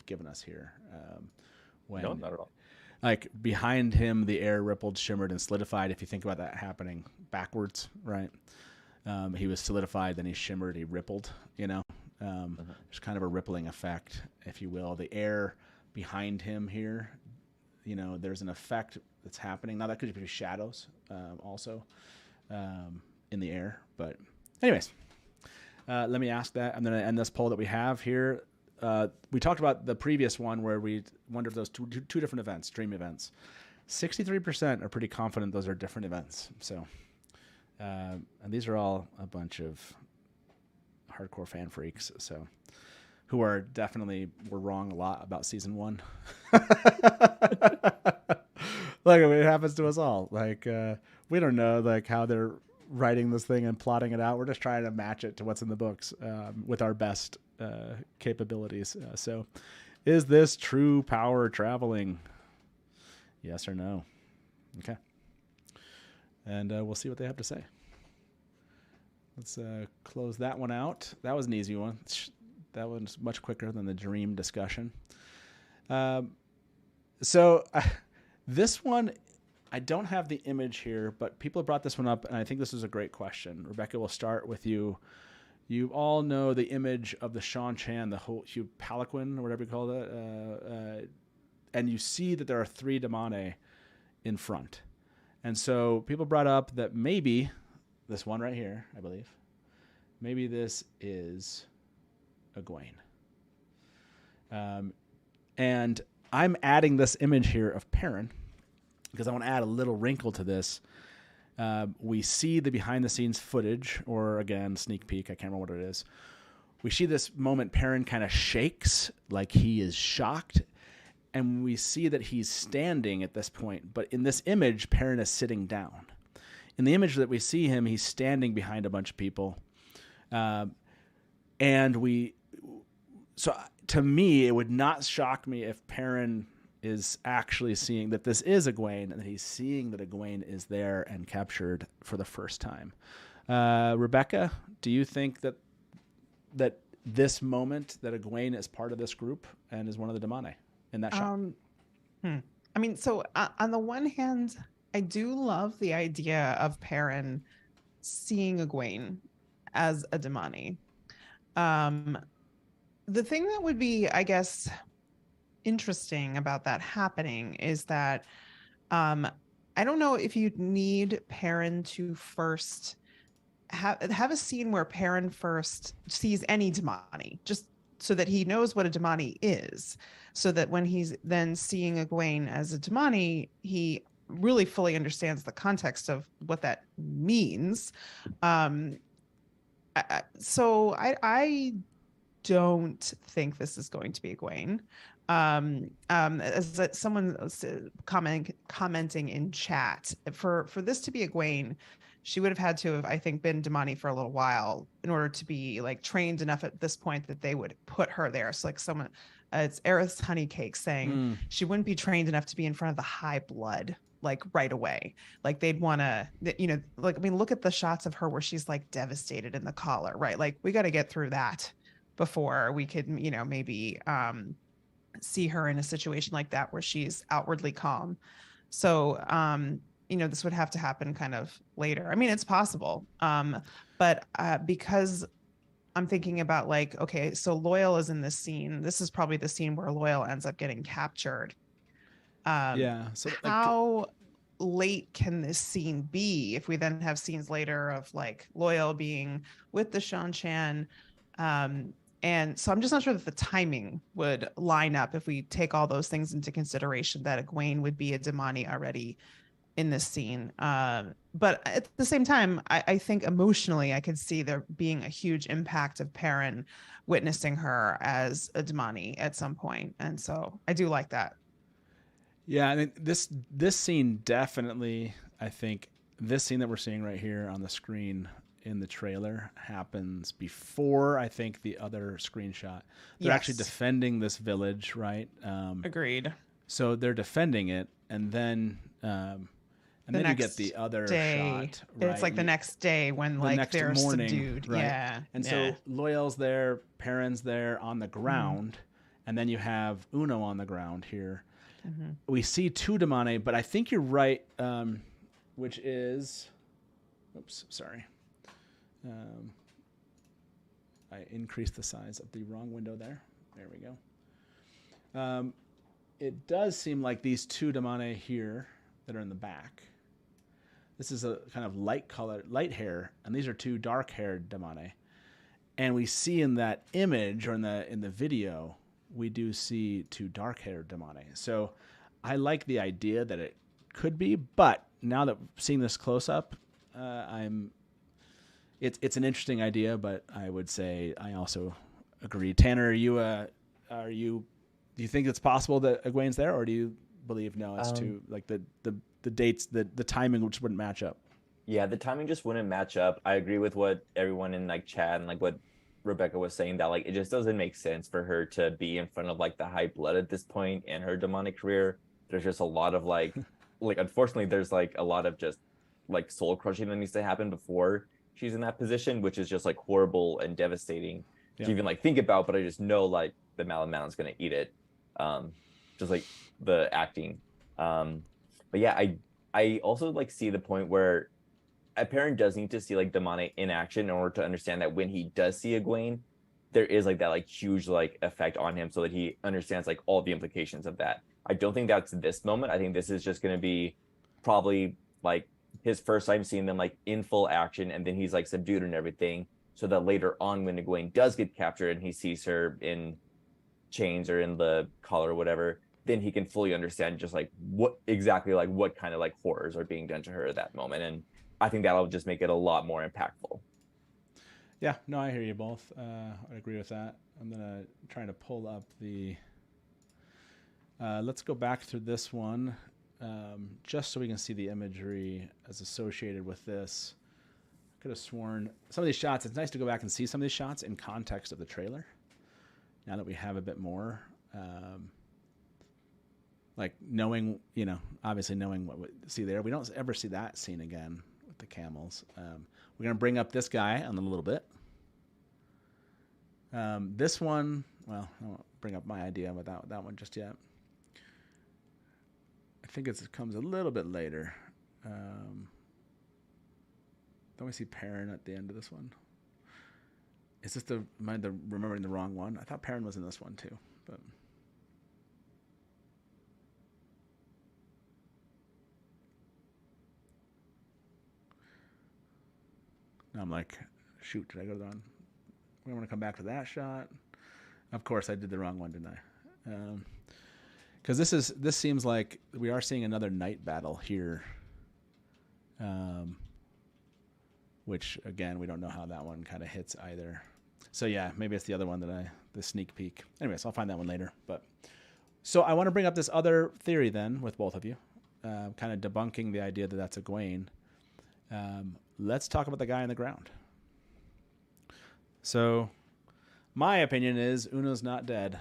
given us here. No, not at all. Like, behind him, the air rippled, shimmered, and solidified. If you think about that happening backwards, right? He was solidified, then he shimmered, he rippled, you know. There's kind of a rippling effect, if you will. The air behind him here, you know, there's an effect that's happening. Now, that could be shadows also in the air. But anyways, let me ask that. I'm going to end this poll that we have here. We talked about the previous one where we wondered if those two different events, dream events. 63% are pretty confident those are different events. So, and these are all a bunch of hardcore fan freaks. So, who are definitely were wrong a lot about season 1. Like, I mean, it happens to us all. Like, we don't know like how they're writing this thing and plotting it out. We're just trying to match it to what's in the books with our best capabilities. So, is this true power traveling? Yes or no? Okay. And we'll see what they have to say. Let's close that one out. That was an easy one. That one's much quicker than the dream discussion. This one, I don't have the image here, but people have brought this one up, and I think this is a great question. Rebecca, we'll start with you. You all know the image of the Shan Chan, the whole Palanquin, or whatever you call it, and you see that there are 3 Damane in front. And so people brought up that maybe this one right here, I believe, maybe this is Egwene. And I'm adding this image here of Perrin because I want to add a little wrinkle to this. We see the behind-the-scenes footage, or again, sneak peek, I can't remember what it is. We see this moment Perrin kind of shakes like he is shocked, and we see that he's standing at this point. But in this image, Perrin is sitting down. In the image that we see him, he's standing behind a bunch of people. So to me, it would not shock me if Perrin is actually seeing that this is Egwene, and that he's seeing that Egwene is there and captured for the first time. Rebecca, do you think that this moment, that Egwene is part of this group and is one of the Damane in that shot? I mean, so on the one hand, I do love the idea of Perrin seeing Egwene as a Damane. The thing that would be, I guess, interesting about that happening is that I don't know if you'd need Perrin to first have a scene where Perrin first sees any Damane, just so that he knows what a Damane is, so that when he's then seeing Egwene as a Damane, he really fully understands the context of what that means. So I don't think this is going to be Egwene. As someone commenting in chat, for this to be Egwene, she would have had to have, I think, been Damane for a little while in order to be like trained enough at this point that they would put her there. So like it's Aerith's Honeycake saying she wouldn't be trained enough to be in front of the High Blood like right away. Like they'd want to, like, I mean, look at the shots of her where she's like devastated in the collar, right? Like we got to get through that before we could, maybe see her in a situation like that where she's outwardly calm. So, this would have to happen kind of later. I mean, it's possible. But because I'm thinking about like, okay, so Loyal is in this scene. This is probably the scene where Loyal ends up getting captured. So How late can this scene be if we then have scenes later of like Loyal being with the Shan-Chan? And so I'm just not sure that the timing would line up if we take all those things into consideration, that Egwene would be a Damani already in this scene. But at the same time, I think emotionally, I could see there being a huge impact of Perrin witnessing her as a Damani at some point. And so I do like that. Yeah, I mean, this scene definitely, I think, this scene that we're seeing right here on the screen in the trailer happens before, I think, the other screenshot. They're actually defending this village, right? Agreed. So they're defending it, and then you get the other shot. Right? It's like the next day when like they're subdued. Right? Yeah. And so Loyal's there, Perrin's there on the ground, and then you have Uno on the ground here. We see two Damane, but I think you're right, which is, oops, sorry. I increased the size of the wrong window there. There we go. It does seem like these two Damane here that are in the back. This is a kind of light hair, and these are two dark-haired Damane. And we see in that image, or in the video, we do see two dark-haired Damane. So I like the idea that it could be, but now that seeing this close up, it's an interesting idea, but I would say I also agree. Tanner, do you think it's possible that Egwene's there, or do you believe no, it's too like the dates, the timing which wouldn't match up? Yeah, the timing just wouldn't match up. I agree with what everyone in like chat and like what Rebecca was saying, that like it just doesn't make sense for her to be in front of like the high blood at this point in her demonic career. There's just a lot of like unfortunately there's like a lot of just like soul crushing that needs to happen before she's in that position, which is just like horrible and devastating to even like think about. But I just know like the Malamount's gonna eat it, just like the acting. But yeah, I also like see the point where a parent does need to see like Damane in action in order to understand that when he does see Egwene, there is like that like huge like effect on him, so that he understands like all the implications of that. I don't think that's this moment. I think this is just going to be probably like his first time seeing them like in full action, and then he's like subdued and everything, so that later on when Egwene does get captured and he sees her in chains or in the collar or whatever, then he can fully understand just like what kind of like horrors are being done to her at that moment. And I think that'll just make it a lot more impactful. Yeah, no, I hear you both. I agree with that. I'm gonna try to pull up the. Let's go back through this one, just so we can see the imagery as associated with this. I could have sworn some of these shots. It's nice to go back and see some of these shots in context of the trailer. Now that we have a bit more, like knowing, obviously knowing what we see there. We don't ever see that scene again with the camels. We're gonna bring up this guy in a little bit. This one, well, I won't bring up my idea about that one just yet. I think it comes a little bit later. Don't we see Perrin at the end of this one? Is this am I remembering the wrong one? I thought Perrin was in this one too, but. Now I'm like, shoot, did I go down? We want to come back to that shot. Of course, I did the wrong one, didn't I? Because this seems like we are seeing another night battle here. Which again, we don't know how that one kind of hits either. So yeah, maybe it's the other one the sneak peek. Anyways, I'll find that one later. But so I want to bring up this other theory then with both of you, kind of debunking the idea that that's Egwene. Let's talk about the guy on the ground. So my opinion is Uno's not dead,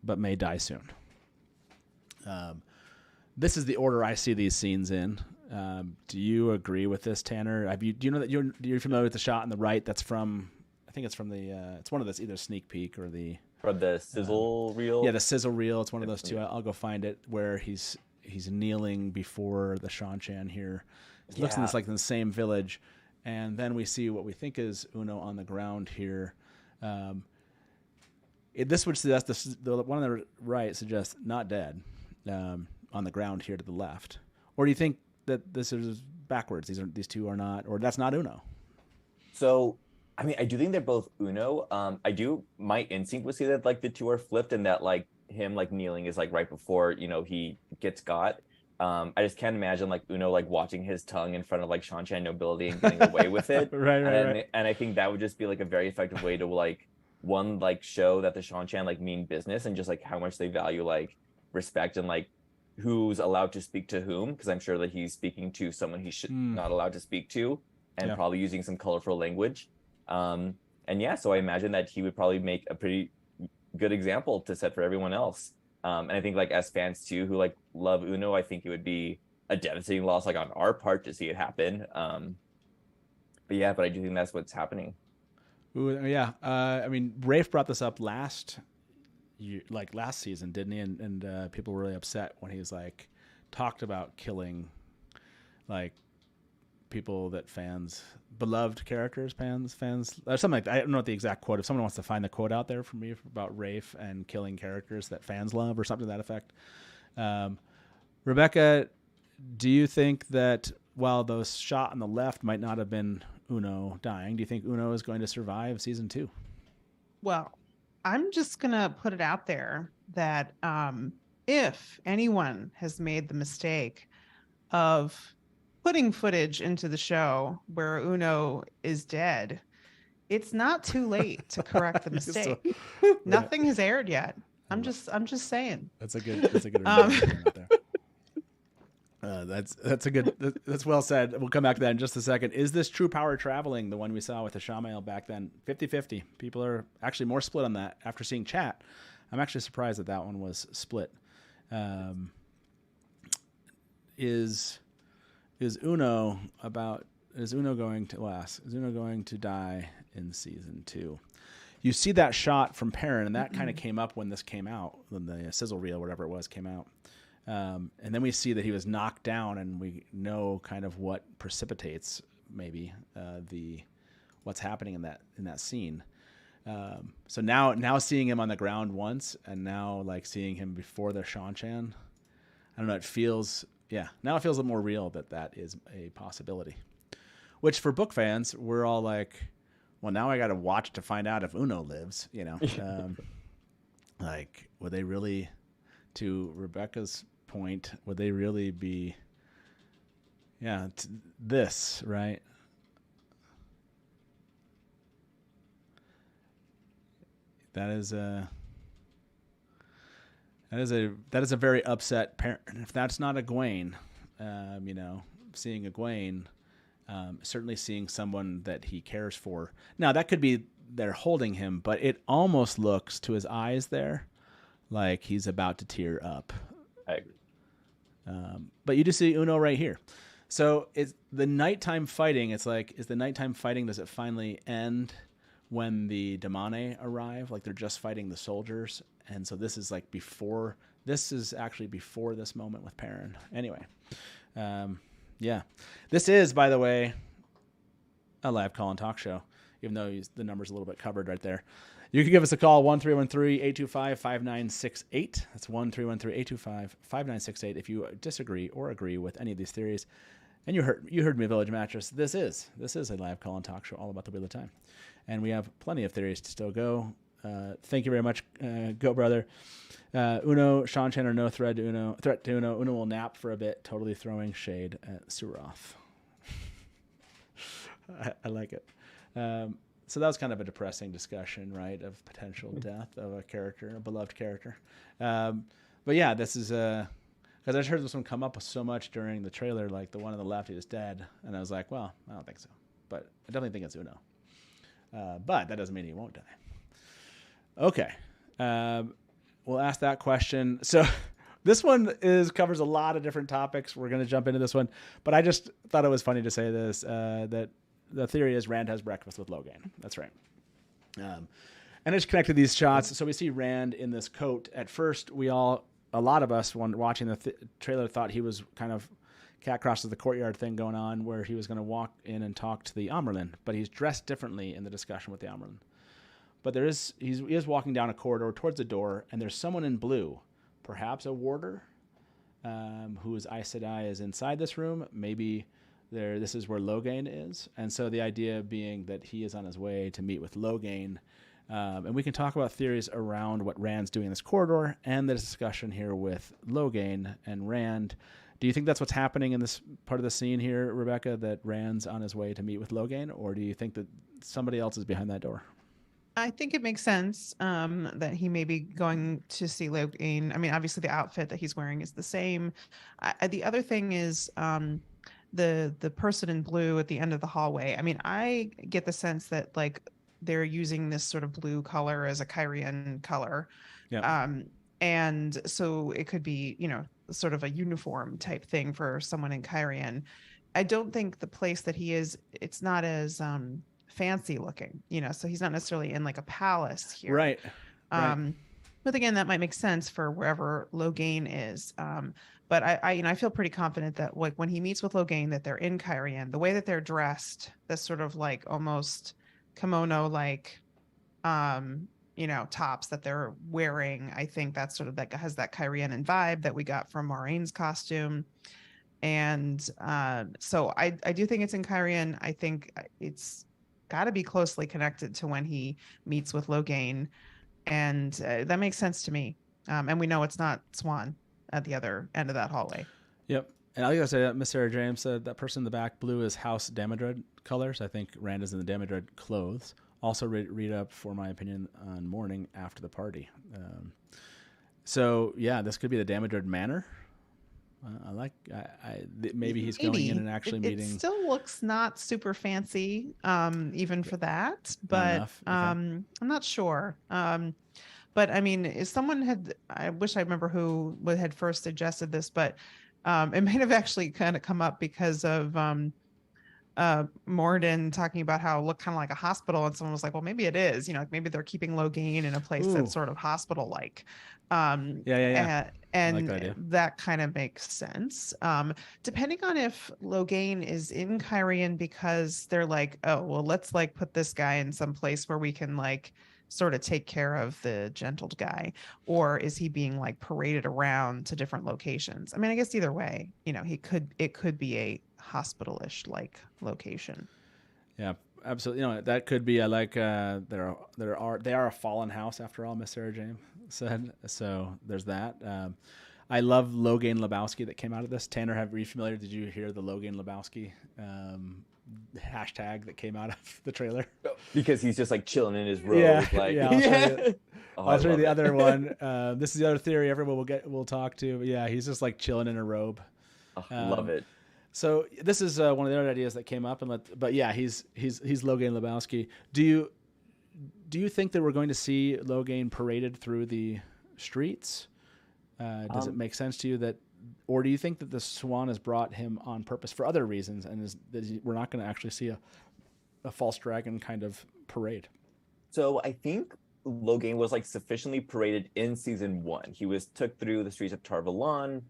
but may die soon. this is the order I see these scenes in. Do you agree with this, Tanner? Do you know that you're familiar with the shot on the right? That's from, I think it's from the, it's one of those, either sneak peek or the sizzle reel. Yeah, the sizzle reel. It's one of those two. I'll go find it, where he's kneeling before the Shan here. It looks in the same village, and then we see what we think is Uno on the ground here. This would suggest the one on the right suggests not dead, on the ground here to the left. Or do you think that this is backwards? These two are not, or that's not Uno? So, I mean, I do think they're both Uno. My instinct would say that like the two are flipped, and that like him like kneeling is like right before he gets got. I just can't imagine like Uno like watching his tongue in front of like Shan nobility and getting away with it. right. And I think that would just be like a very effective way to like show that the Shan like mean business, and just like how much they value like respect, and like who's allowed to speak to whom, because I'm sure that he's speaking to someone he should not allowed to speak to, and probably using some colorful language. So I imagine that he would probably make a pretty good example to set for everyone else. And I think like as fans too who like love Uno, I think it would be a devastating loss like on our part to see it happen. But I do think that's what's happening. Ooh, yeah. I mean, Rafe brought this up last season, didn't he? And people were really upset when he's like talked about killing like people that beloved characters, fans, or something like that. I don't know what the exact quote. If someone wants to find the quote out there for me about Rafe and killing characters that fans love, or something to that effect. Rebecca, do you think that while those shot on the left might not have been Uno dying, do you think Uno is going to survive season 2? Well, I'm just going to put it out there that if anyone has made the mistake of putting footage into the show where Uno is dead, it's not too late to correct the mistake. Nothing has aired yet. I'm just saying. That's a good right there. That's well said. We'll come back to that in just a second. Is this true power traveling, the one we saw with the Shamael back then? 50-50. People are actually more split on that after seeing chat. I'm actually surprised that one was split. Is Uno going to die in season 2? You see that shot from Perrin, and that kind of came up when this came out, when the sizzle reel, whatever it was, came out. And then we see that he was knocked down, and we know kind of what precipitates maybe what's happening in that scene. So now seeing him on the ground once, and now like seeing him before the Shan, I don't know. It feels now it feels a little more real that is a possibility. Which for book fans, we're all like, well, now I got to watch to find out if Uno lives. Like, would they really? To Rebecca's point, would they really be this, right? That is a very upset parent. If that's not Egwene, seeing Egwene, certainly seeing someone that he cares for. Now that could be they're holding him, but it almost looks to his eyes there like he's about to tear up. I agree. But you just see Uno right here. So it's the nighttime fighting. It's like, is the nighttime fighting, does it finally end when the Damane arrive? Like they're just fighting the soldiers. And so this is like this is actually before this moment with Perrin. Anyway. This is, by the way, a live call and talk show, even though the number's a little bit covered right there. You can give us a call, 1-313-825-5968. That's 1-313-825-5968 if you disagree or agree with any of these theories. And you heard me, Village Mattress. This is a live call and talk show all about the Wheel of Time. And we have plenty of theories to still go. Thank you very much, Go Brother. Uno, Shan or no threat to Uno. Uno will nap for a bit, totally throwing shade at Suroth. I like it. So that was kind of a depressing discussion, right, of potential death of a character, a beloved character. But yeah, this is because I just heard this one come up so much during the trailer, like the one on the left is dead, and I was like, well, I don't think so, but I definitely think it's Uno. But that doesn't mean he won't die. Okay, we'll ask that question. So This one covers a lot of different topics. We're going to jump into this one, but I just thought it was funny to say this, that the theory is Rand has breakfast with Logain. That's right. And I just connected these shots. So we see Rand in this coat. At first, a lot of us, when watching the trailer, thought he was kind of cat crosses the courtyard thing going on, where he was going to walk in and talk to the Amyrlin, but he's dressed differently in the discussion with the Amyrlin. But he is walking down a corridor towards the door, and there's someone in blue, perhaps a warder, whose Aes Sedai is inside this room. Maybe this is where Logain is, and so the idea being that he is on his way to meet with Logain. And we can talk about theories around what Rand's doing in this corridor and the discussion here with Logain and Rand. Do you think that's what's happening in this part of the scene here, Rebecca, that Rand's on his way to meet with Logain, or do you think that somebody else is behind that door? I think it makes sense that he may be going to see Logain. I mean, obviously the outfit that he's wearing is the same. The other thing is the person in blue at the end of the hallway. I mean, I get the sense that like they're using this sort of blue color as a Kyrian color. Yeah. And so it could be, sort of a uniform type thing for someone in Kyrian. I don't think the place that he is, it's not as fancy looking, so he's not necessarily in like a palace here. Right. But again, that might make sense for wherever Logain is. But I feel pretty confident that like when he meets with Logain, that they're in Kyrian, the way that they're dressed, that's sort of like almost kimono like tops that they're wearing. I think that's sort of that has that Kyrian vibe that we got from Moiraine's costume. And so I do think it's in Kyrian. I think it's got to be closely connected to when he meets with Logain. And that makes sense to me. And we know it's not Siuan at the other end of that hallway. Yep. And I gotta say that Miss Sarah James said that person in the back, blue is House Damodred colors. I think Rand is in the Damodred clothes. Also read up for my opinion on morning after the party. So yeah, this could be the Damodred Manor. Maybe he's going in and actually meeting. It still looks not super fancy, even for that. But okay. I'm not sure. But I mean, if someone I wish I remember who had first suggested this, but it might have actually kind of come up because of Morden talking about how it looked kind of like a hospital, and someone was like, well, maybe it is, maybe they're keeping Logain in a place that's sort of hospital like. Yeah. And like that kind of makes sense. Depending on if Logain is in Kyrian because they're like, oh, well, let's like put this guy in some place where we can like sort of take care of the gentled guy, or is he being like paraded around to different locations? I mean, I guess either way, it could be a hospital-ish like location. Yeah, absolutely. That could be. I like they are a fallen house after all, Miss Sarah James said. So there's that. I love Logain Lebowski that came out of this. Tanner, are you familiar? Did you hear the Logain Lebowski hashtag that came out of the trailer? Because he's just like chilling in his robe. I'll show you the other one. This is the other theory everyone we'll talk to. But yeah, he's just like chilling in a robe. Love it. So this is one of the other ideas that came up, but yeah, he's Logain Lebowski. Do you think that we're going to see Logain paraded through the streets? Does it make sense to you that, or do you think that the Siuan has brought him on purpose for other reasons, and we're not going to actually see a false dragon kind of parade? So I think Logain was like sufficiently paraded in season 1. He was took through the streets of Tar Valon.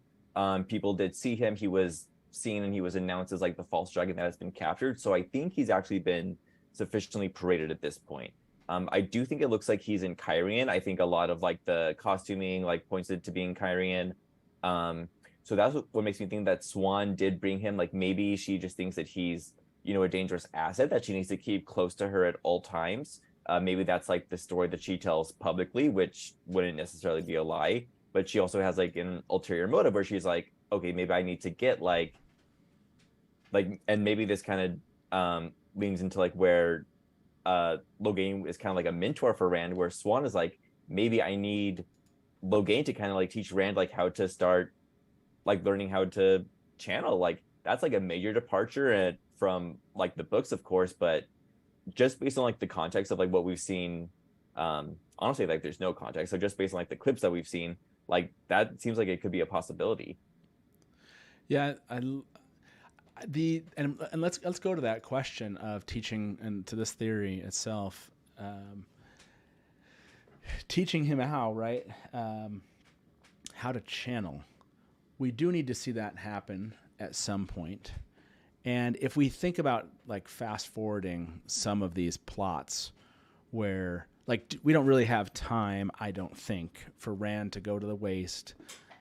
People did see him. He was seen and he was announced as like the false dragon that has been captured. So I think he's actually been sufficiently paraded at this point. I do think it looks like he's in Kyrian. I think a lot of like the costuming like points it to being Kyrian. So that's what makes me think that Siuan did bring him. Like maybe she just thinks that he's, a dangerous asset that she needs to keep close to her at all times. Maybe that's like the story that she tells publicly, which wouldn't necessarily be a lie. But she also has like an ulterior motive where she's like, okay, maybe I need to get and maybe this kind of leans into like where Logain is kind of like a mentor for Rand, where Siuan is like, maybe I need Logain to kind of like teach Rand like how to start like learning how to channel. Like that's like a major departure from like the books, of course, but just based on like the context of like what we've seen, honestly, like there's no context. So just based on like the clips that we've seen, Like that seems like it could be a possibility. Yeah, and let's go to that question of teaching and to this theory itself. Teaching him how, right? How to channel. We do need to see that happen at some point. And if we think about like fast forwarding some of these plots where like we don't really have time, I don't think, for Rand to go to the Waste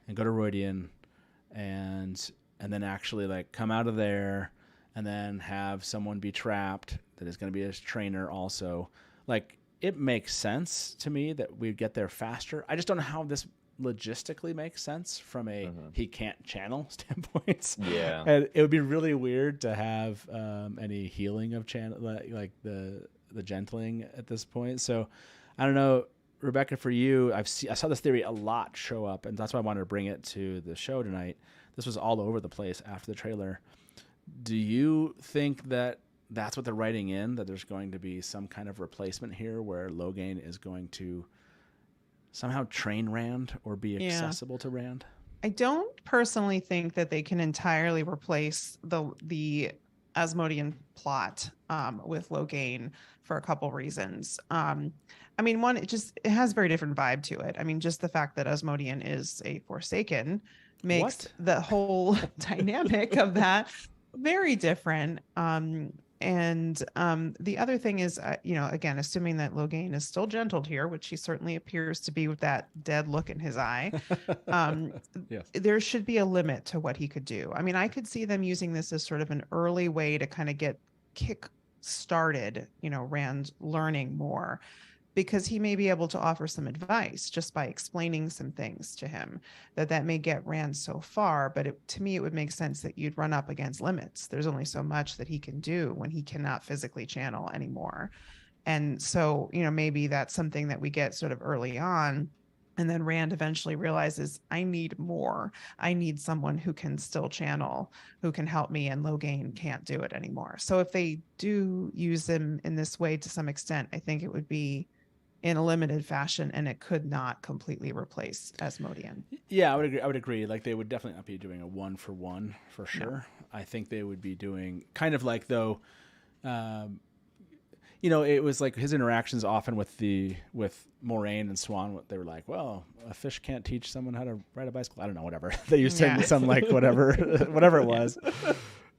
and go to Rhuidean and then actually like come out of there and then have someone be trapped that is going to be his trainer also. Like it makes sense to me that we'd get there faster. I just don't know how this logistically makes sense from a he can't channel standpoint. Yeah. And it would be really weird to have any healing of channel like the gentling at this point. So I don't know, Rebecca, for you, I saw this theory a lot show up, and that's why I wanted to bring it to the show tonight. This was all over the place after the trailer. Do you think that that's what they're writing in, that there's going to be some kind of replacement here where Logain is going to somehow train Rand or be accessible to Rand? I don't personally think that they can entirely replace the Asmodean plot with Logain for a couple reasons. I mean, one, it has a very different vibe to it. I mean, just the fact that Asmodean is a Forsaken makes the whole dynamic of that very different. And the other thing is, again, assuming that Logain is still gentled here, which he certainly appears to be with that dead look in his eye, Yes. there should be a limit to what he could do. I mean, I could see them using this as sort of an early way to kind of kick started, Rand learning more, because he may be able to offer some advice just by explaining some things to him that may get Rand so far. But to me, it would make sense that you'd run up against limits. There's only so much that he can do when he cannot physically channel anymore. And so, maybe that's something that we get sort of early on. And then Rand eventually realizes, I need more. I need someone who can still channel, who can help me, and Logain can't do it anymore. So if they do use him in this way to some extent, I think it would be in a limited fashion, and it could not completely replace Asmodean. Yeah, I would agree. Like they would definitely not be doing a 1-for-1 for sure. No. I think they would be doing kind of like though, it was like his interactions often with Moiraine and Siuan. They were like, well, a fish can't teach someone how to ride a bicycle. I don't know, whatever. They used some like whatever it was.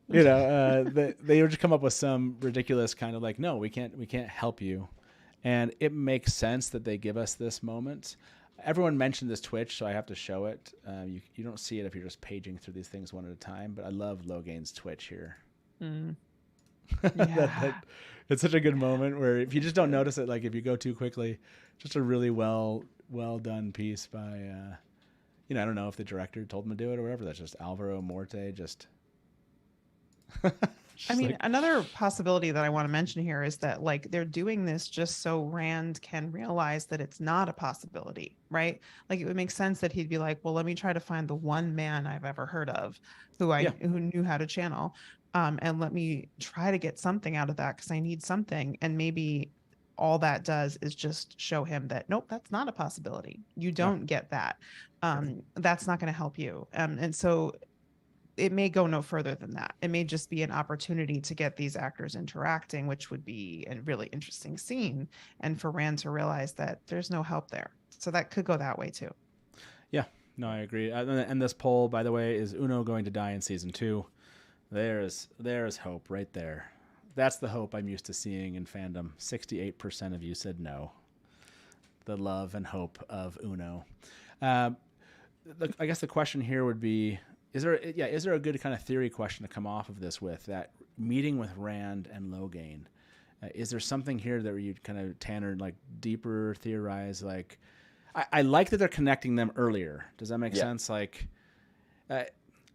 They would just come up with some ridiculous kind of like, no, we can't help you. And it makes sense that they give us this moment. Everyone mentioned this Twitch, so I have to show it. You don't see it if you're just paging through these things one at a time, but I love Logain's Twitch here. Yeah. It's such a good moment where if you just don't notice it, like if you go too quickly, just a really well done piece by, I don't know if the director told him to do it or whatever. That's just Alvaro Morte just... I mean, another possibility that I want to mention here is that like they're doing this just so Rand can realize that it's not a possibility, right? Like it would make sense that he'd be like, well, let me try to find the one man I've ever heard of who knew how to channel. And let me try to get something out of that because I need something. And maybe all that does is just show him that, nope, that's not a possibility. You don't get that. That's not going to help you. And so it may go no further than that. It may just be an opportunity to get these actors interacting, which would be a really interesting scene. And for Rand to realize that there's no help there. So that could go that way too. Yeah, no, I agree. And this poll, by the way, is Uno going to die in season 2? There's hope right there. That's the hope I'm used to seeing in fandom. 68% of you said no. The love and hope of Uno. I guess the question here would be, is there a good kind of theory question to come off of this with that meeting with Rand and Logain? Is there something here that you'd kind of, Tanner, like deeper theorize? Like, I like that they're connecting them earlier. Does that make sense? Like,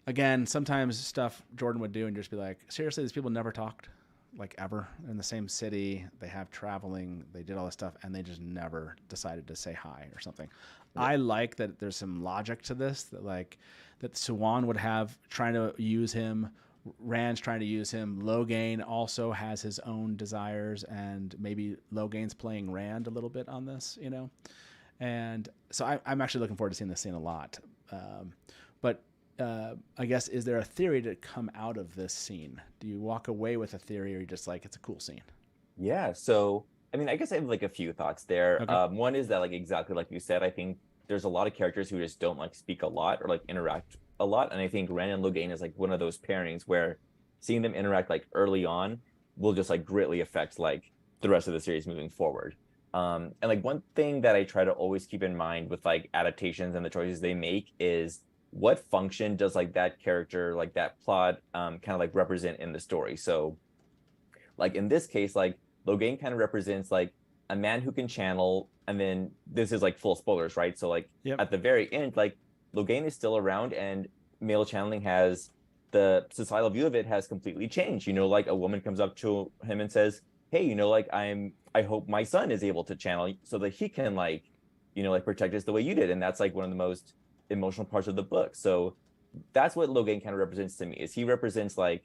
again, sometimes stuff Jordan would do and just be like, seriously, these people never talked, like ever in the same city. They have traveling, they did all this stuff, and they just never decided to say hi or something. Yeah. I like that there's some logic to this, that Siuan would have trying to use him, Rand's trying to use him, Logain also has his own desires, and maybe Logain's playing Rand a little bit on this, And so I'm actually looking forward to seeing this scene a lot. But I guess, is there a theory to come out of this scene? Do you walk away with a theory, or are you just like, it's a cool scene? Yeah. So, I mean, I guess I have like a few thoughts there. Okay. One is that, like, exactly like you said, I think there's a lot of characters who just don't like speak a lot or like interact a lot. And I think Ren and Logain is like one of those pairings where seeing them interact like early on will just like greatly affect like the rest of the series moving forward. And like one thing that I try to always keep in mind with like adaptations and the choices they make is what function does like that character, like that plot, kind of like represent in the story. So like in this case, like Logain kind of represents like a man who can channel, and then this is like full spoilers, right? So like at the very end, like Logain is still around, and male channeling has, the societal view of it has completely changed. You know, like a woman comes up to him and says, hey, you know, like I hope my son is able to channel so that he can like, you know, like protect us the way you did. And that's like one of the most emotional parts of the book. So that's what Logain kind of represents to me, is he represents like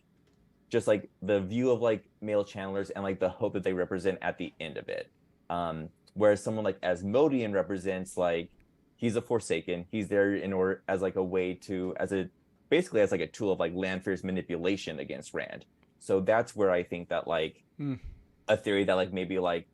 just like the view of like male channelers and like the hope that they represent at the end of it. Whereas someone like Asmodean represents like, he's a Forsaken. He's there in order as like a way to, basically as like a tool of like Lanfear's manipulation against Rand. So that's where I think that like a theory that like maybe like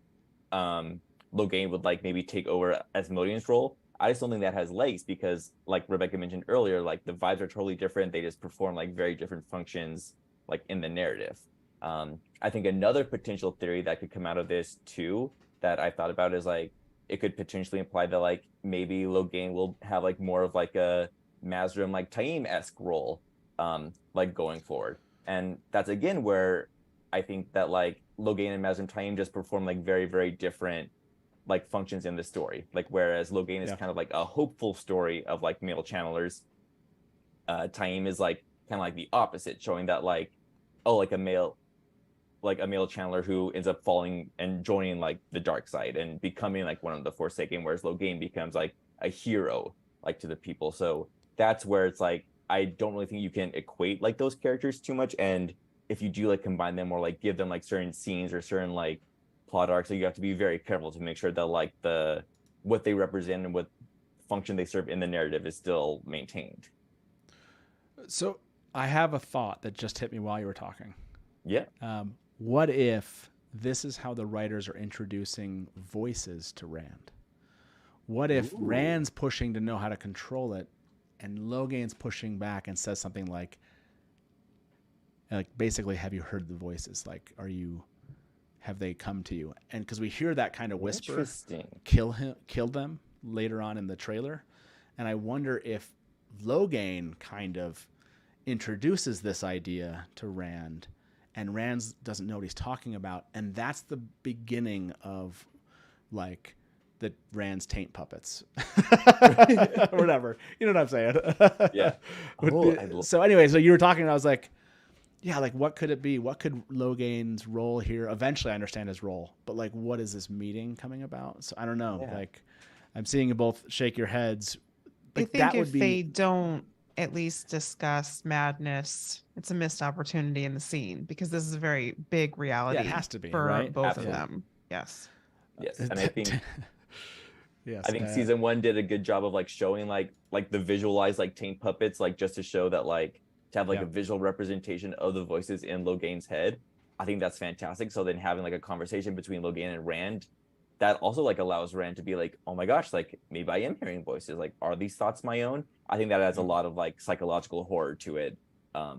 Logain would like maybe take over Asmodean's role. I just don't think that has legs, because like Rebecca mentioned earlier, like the vibes are totally different. They just perform like very different functions like in the narrative. I think another potential theory that could come out of this too, that I thought about, is like it could potentially imply that like maybe Logain will have like more of like a Mazrim like Taim-esque role like going forward. And that's again where I think that like Logain and Mazrim Taim just perform like very, very different like functions in the story. Like whereas Logain is kind of like a hopeful story of like male channelers, Taim is like kind of like the opposite, showing that like, oh, like a male channeler who ends up falling and joining like the dark side and becoming like one of the Forsaken, whereas Logain becomes like a hero like to the people. So that's where it's like, I don't really think you can equate like those characters too much. And if you do like combine them or like give them like certain scenes or certain like plot arcs, so you have to be very careful to make sure that like what they represent and what function they serve in the narrative is still maintained. So I have a thought that just hit me while you were talking. Yeah. What if this is how the writers are introducing voices to Rand? What if Rand's pushing to know how to control it, and Logain's pushing back and says something like basically, have you heard the voices? Like, have they come to you? And because we hear that kind of whisper, kill them later on in the trailer. And I wonder if Logain kind of introduces this idea to Rand, and Rand doesn't know what he's talking about. And that's the beginning of like the Rand's taint puppets or whatever. You know what I'm saying? Yeah. So anyway, so you were talking and I was like, yeah, like what could it be? What could Logain's role here? Eventually I understand his role, but like, what is this meeting coming about? So I don't know. Yeah. Like I'm seeing you both shake your heads. Like, I think if they don't at least discuss madness, it's a missed opportunity in the scene, because this is a very big reality. Yeah, it has to be for right? both Absolutely. of them. Yes. Yes. And I think yes, I think season 1 did a good job of like showing like the visualized like taint puppets, like just to show that like to have like a visual representation of the voices in Logain's head. I think that's fantastic. So then having like a conversation between Logain and Rand, that also like allows Rand to be like, oh my gosh, like maybe I am hearing voices. Like, are these thoughts my own? I think that adds a lot of like psychological horror to it. I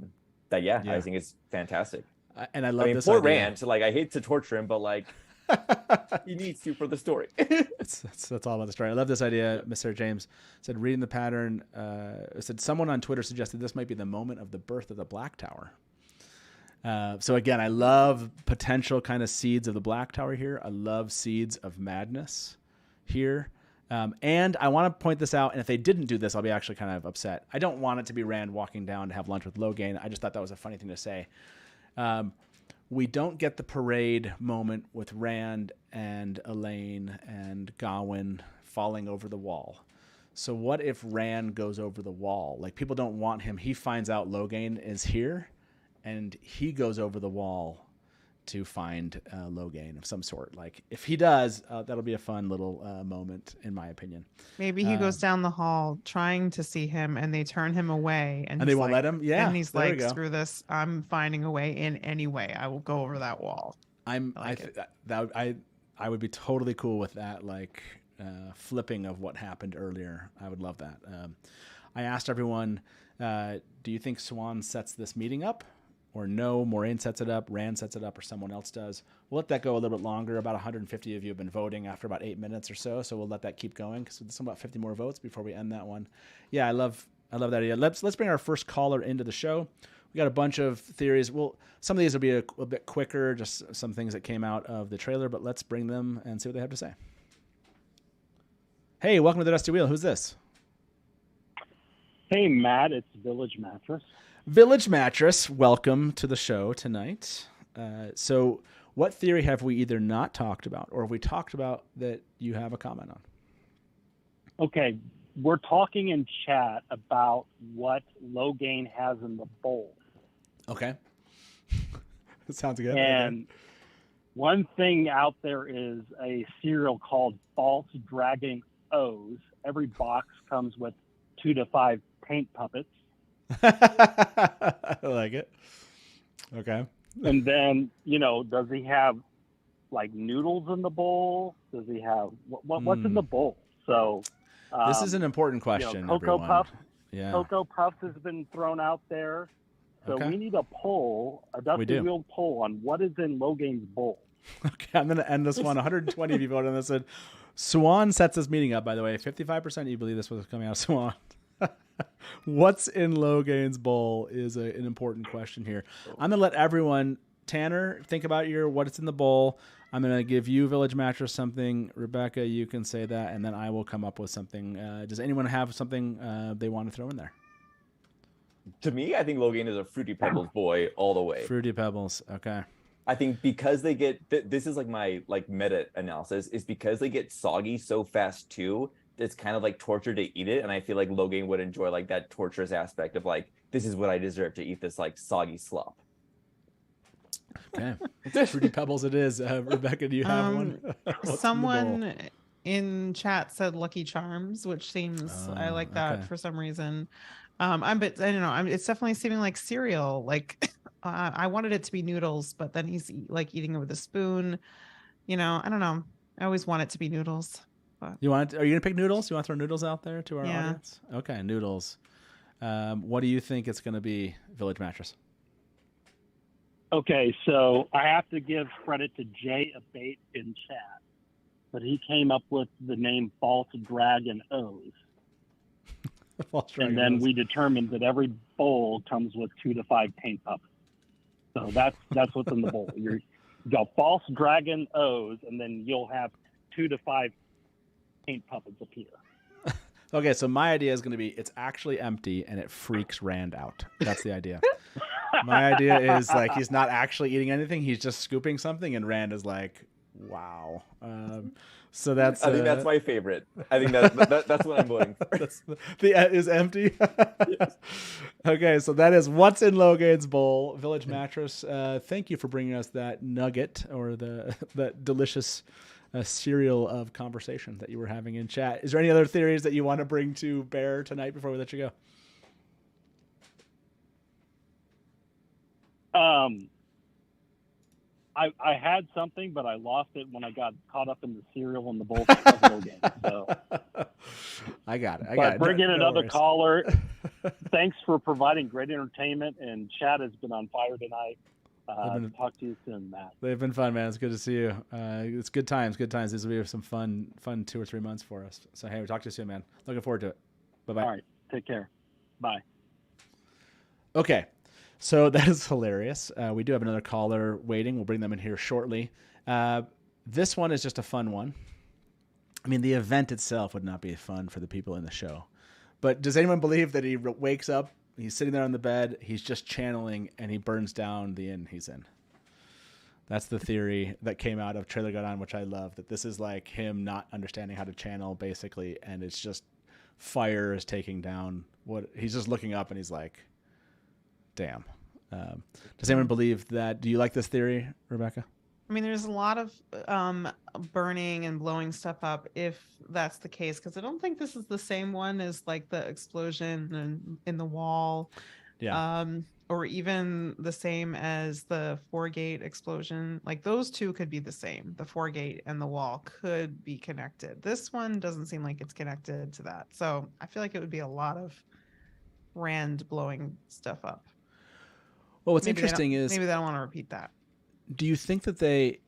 think it's fantastic. And I love this poor idea. Rand. Like, I hate to torture him, but like he needs to for the story. That's all about the story. I love this idea. Mr. James said, reading the pattern, said someone on Twitter suggested this might be the moment of the birth of the Black Tower. So again, I love potential kind of seeds of the Black Tower here. I love seeds of madness here. And I want to point this out, and if they didn't do this, I'll be actually kind of upset. I don't want it to be Rand walking down to have lunch with Logain. I just thought that was a funny thing to say. We don't get the parade moment with Rand and Elaine and Gawain falling over the wall. So what if Rand goes over the wall? Like, people don't want him. He finds out Logain is here, and he goes over the wall to find Logain of some sort. Like if he does, that'll be a fun little moment, in my opinion. Maybe he goes down the hall trying to see him, and they turn him away, and they won't let him. Yeah, and he's there we like, go. "Screw this! I'm finding a way in anyway. I will go over that wall." I would be totally cool with that. Like flipping of what happened earlier. I would love that. I asked everyone, do you think Siuan sets this meeting up? Or no, Moiraine sets it up, Rand sets it up, or someone else does. We'll let that go a little bit longer. About 150 of you have been voting after about 8 minutes or so, so we'll let that keep going because there's about 50 more votes before we end that one. Yeah, I love that idea. Let's bring our first caller into the show. We got a bunch of theories. Well, some of these will be a bit quicker, just some things that came out of the trailer, but let's bring them and see what they have to say. Hey, welcome to the Dusty Wheel. Who's this? Hey, Matt, it's Village Mattress. Village Mattress, welcome to the show tonight. So what theory have we either not talked about or have we talked about that you have a comment on? Okay, we're talking in chat about what Logain has in the bowl. Okay. That sounds good. And one thing out there is a cereal called False Dragon O's. Every box comes with 2 to 5 paint puppets. I like it. Okay. And then, does he have like noodles in the bowl? Does he have what's in the bowl? So this is an important question. Cocoa everyone. Puffs. Yeah. Cocoa Puffs has been thrown out there. So Okay. we need a poll, a Dusty Wheel poll on what is in Logain's bowl. Okay, I'm going to end this one. 120 of you voted on this. And Siuan sets this meeting up, by the way. 55% of you believe this was coming out of Siuan. What's in Logain's bowl is an important question here. I'm going to let everyone, Tanner, think about what's in the bowl. I'm going to give you, Village Mattress, something. Rebecca, you can say that, and then I will come up with something. Does anyone have something they want to throw in there? To me, I think Logain is a Fruity Pebbles boy all the way. Fruity Pebbles, okay. I think because they get this is like my meta analysis is because they get soggy so fast too. It's kind of like torture to eat it, and I feel like Logain would enjoy like that torturous aspect of like this is what I deserve to eat this like soggy slop. Okay, Fruity Pebbles it is. Rebecca, do you have one? Someone in chat said Lucky Charms, which seems I like that for some reason. I don't know. It's definitely seeming like cereal. Like I wanted it to be noodles, but then he's eating it with a spoon. I don't know. I always want it to be noodles. But... Are you gonna pick noodles? You want to throw noodles out there to our audience? Okay, noodles. What do you think it's gonna be, Village Mattress? Okay, so I have to give credit to Jay Abate in chat, but he came up with the name False Dragon O's. And then we determined that every bowl comes with 2 to 5 paint puppets. So that's what's in the bowl. You got False Dragon O's, and then you'll have 2 to 5 paint puppets appear. Okay, so my idea is going to be it's actually empty and it freaks Rand out. That's the idea. My idea is like he's not actually eating anything. He's just scooping something, and Rand is like, wow. So that's. I think that's my favorite. I think that's what I'm voting for. The is empty. Yes. Okay, so that is what's in Logain's bowl. Village Mattress. Thank you for bringing us that nugget or that delicious cereal of conversation that you were having in chat. Is there any other theories that you want to bring to bear tonight before we let you go? I had something, but I lost it when I got caught up in the cereal and the bowl of Logain. So I got it. But bring in another worries. caller. Thanks for providing great entertainment, and chat has been on fire tonight. Talk to you soon, Matt. They've been fun, man. It's good to see you. It's good times. This will be some fun 2 or 3 months for us. So, hey, we'll talk to you soon, man. Looking forward to it. Bye-bye. All right. Take care. Bye. Okay. So that is hilarious. We do have another caller waiting. We'll bring them in here shortly. This one is just a fun one. I mean, the event itself would not be fun for the people in the show. But does anyone believe that he wakes up, he's sitting there on the bed, he's just channeling, and he burns down the inn he's in? That's the theory that came out of Trailer Got On, which I love, that this is like him not understanding how to channel, basically, and it's just fire is taking down what he's just looking up, and he's like, damn, Does anyone believe that? Do you like this theory, Rebecca? I mean, there's a lot of burning and blowing stuff up if that's the case, because I don't think this is the same one as like the explosion in the wall. Yeah. Or even the same as the four-gate explosion. Like those two could be the same. The four-gate and the wall could be connected. This one doesn't seem like it's connected to that. So I feel like it would be a lot of Rand blowing stuff up. Well, what's interesting is maybe they don't want to repeat that. Do you think that they?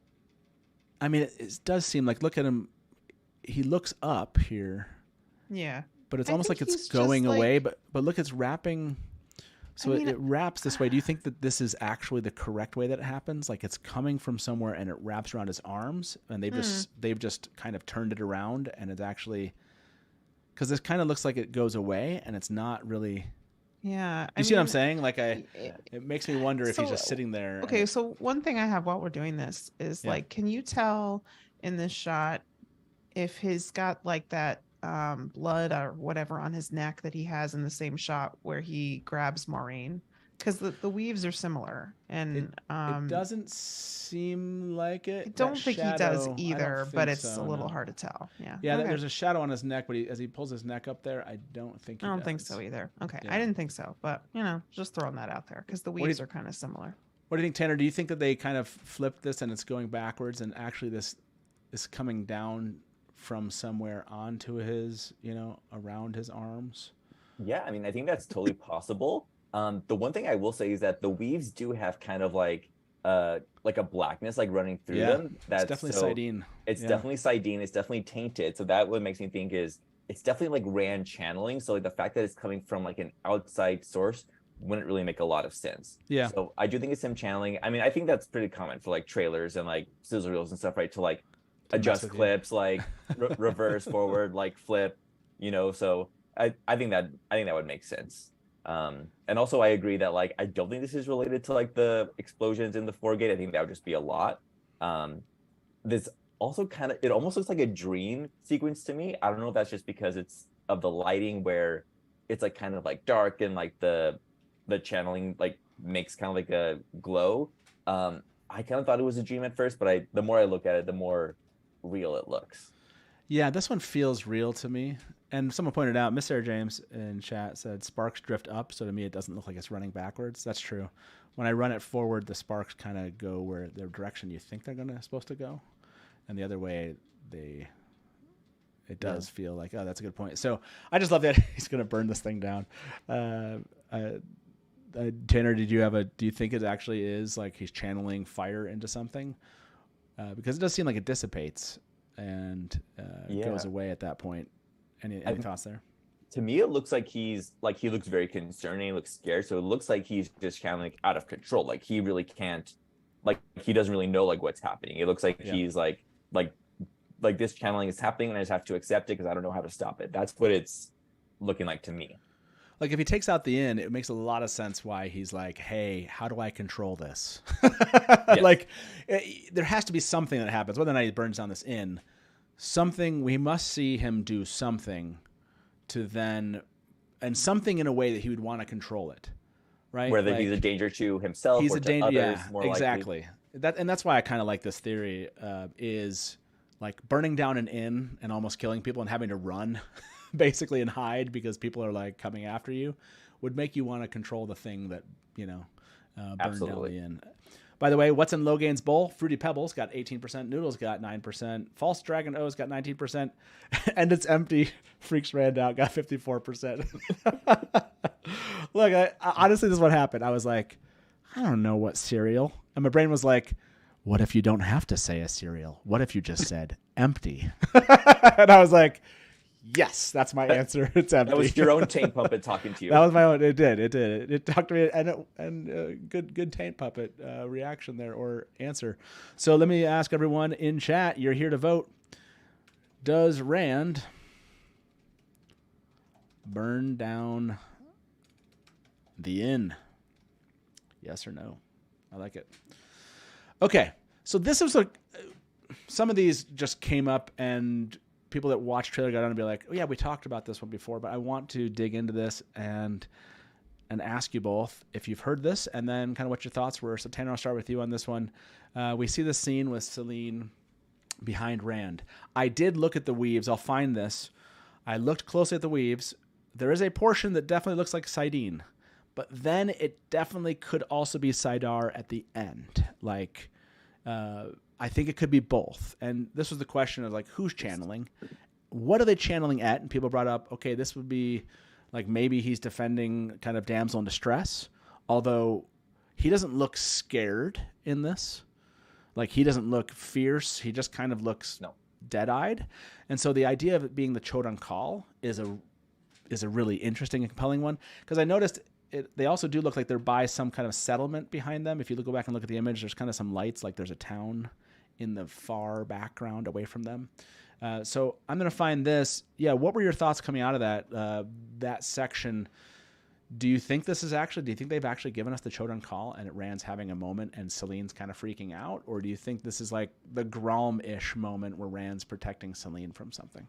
I mean, it does seem like, look at him. He looks up here. Yeah. But it's almost like it's going away. But look, it's wrapping. So it wraps this way. Do you think that this is actually the correct way that it happens? Like it's coming from somewhere and it wraps around his arms, and they've just kind of turned it around, and it's actually, because this kind of looks like it goes away, and it's not really. Yeah. You see what I'm saying? Like it makes me wonder if he's just sitting there. Okay, so one thing I have while we're doing this is like, can you tell in this shot if he's got like that blood or whatever on his neck that he has in the same shot where he grabs Moiraine? Because the weaves are similar, and it doesn't seem like it. I don't think he does either, but it's a little hard to tell. Yeah. Okay. There's a shadow on his neck, but as he pulls his neck up there, I don't think. I don't think so either. Okay, I didn't think so, but just throwing that out there because the weaves are kind of similar. What do you think, Tanner? Do you think that they kind of flipped this and it's going backwards, and actually this is coming down from somewhere onto his, around his arms? Yeah, I mean, I think that's totally possible. The one thing I will say is that the weaves do have kind of like a blackness like running through them. That's definitely Sidene. It's definitely Sidene. It's definitely tainted. So that what makes me think is it's definitely like Rand channeling. So like the fact that it's coming from like an outside source wouldn't really make a lot of sense. Yeah. So I do think it's him channeling. I mean, I think that's pretty common for like trailers and like sizzle reels and stuff, right? To like adjust clips, like reverse, forward, like flip, So I think that would make sense. And also I agree that like I don't think this is related to like the explosions in the foregate. I think that would just be a lot. This also it almost looks like a dream sequence to me. I don't know if that's just because it's of the lighting where it's like kind of like dark and like the channeling like makes kind of like a glow. I kind of thought it was a dream at first, but the more I look at it, the more real it looks. Yeah, this one feels real to me. And someone pointed out, Miss Sarah James in chat said sparks drift up, so to me it doesn't look like it's running backwards. That's true. When I run it forward, the sparks kind of go where the direction you think they're supposed to go, and the other way it does feel like, oh, that's a good point. So I just love that he's gonna burn this thing down. Tanner, do you think it actually is like he's channeling fire into something? Because it does seem like it dissipates and goes away at that point. Any thoughts there? To me, it looks like he looks very concerned and he looks scared. So it looks like he's just kind of like out of control. Like he really can't, like he doesn't really know like what's happening. It looks like he's like this channeling is happening and I just have to accept it because I don't know how to stop it. That's what it's looking like to me. Like if he takes out the inn, it makes a lot of sense why he's like, hey, how do I control this? Like there has to be something that happens, whether or not he burns down this inn. We must see him do something to then, and something in a way that he would want to control it, right? Whether he's a danger to himself or to others, more exactly. likely. And that's why I kind of like this theory is like burning down an inn and almost killing people and having to run basically and hide because people are like coming after you would make you want to control the thing that, burned down the inn. By the way, what's in Logain's bowl? Fruity Pebbles got 18%. Noodles got 9%. False Dragon O's got 19%. And it's empty. Freaks Rand out got 54%. Look, honestly, this is what happened. I was like, I don't know what cereal. And my brain was like, what if you don't have to say a cereal? What if you just said empty? And I was like, yes, that's my answer. It's empty. That was your own taint puppet talking to you. That was my own. It did. It talked to me, and good taint puppet reaction there or answer. So let me ask everyone in chat. You're here to vote. Does Rand burn down the inn? Yes or no? I like it. Okay, so this was some of these just came up and people that watch trailer got on and be like, oh yeah, we talked about this one before, but I want to dig into this and and ask you both if you've heard this, and then kind of what your thoughts were. So Tanner, I'll start with you on this one. We see the scene with Selene behind Rand. I did look at the weaves. I'll find this. I looked closely at the weaves. There is a portion that definitely looks like Sidene, but then it definitely could also be Sidar at the end. Like, I think it could be both. And this was the question of like, who's channeling? What are they channeling at? And people brought up, okay, this would be like maybe he's defending kind of damsel in distress, although he doesn't look scared in this. Like, he doesn't look fierce. He just kind of looks dead-eyed. And so the idea of it being the Chodan Call is a really interesting and compelling one, because I noticed they also do look like they're by some kind of settlement behind them. If you go back and look at the image, there's kind of some lights, like there's a town in the far background away from them. So I'm going to find this. Yeah, what were your thoughts coming out of that section? Do you think they've actually given us the Chodan Call and Rand's having a moment and Selene's kind of freaking out? Or do you think this is like the Gralm-ish moment where Rand's protecting Selene from something?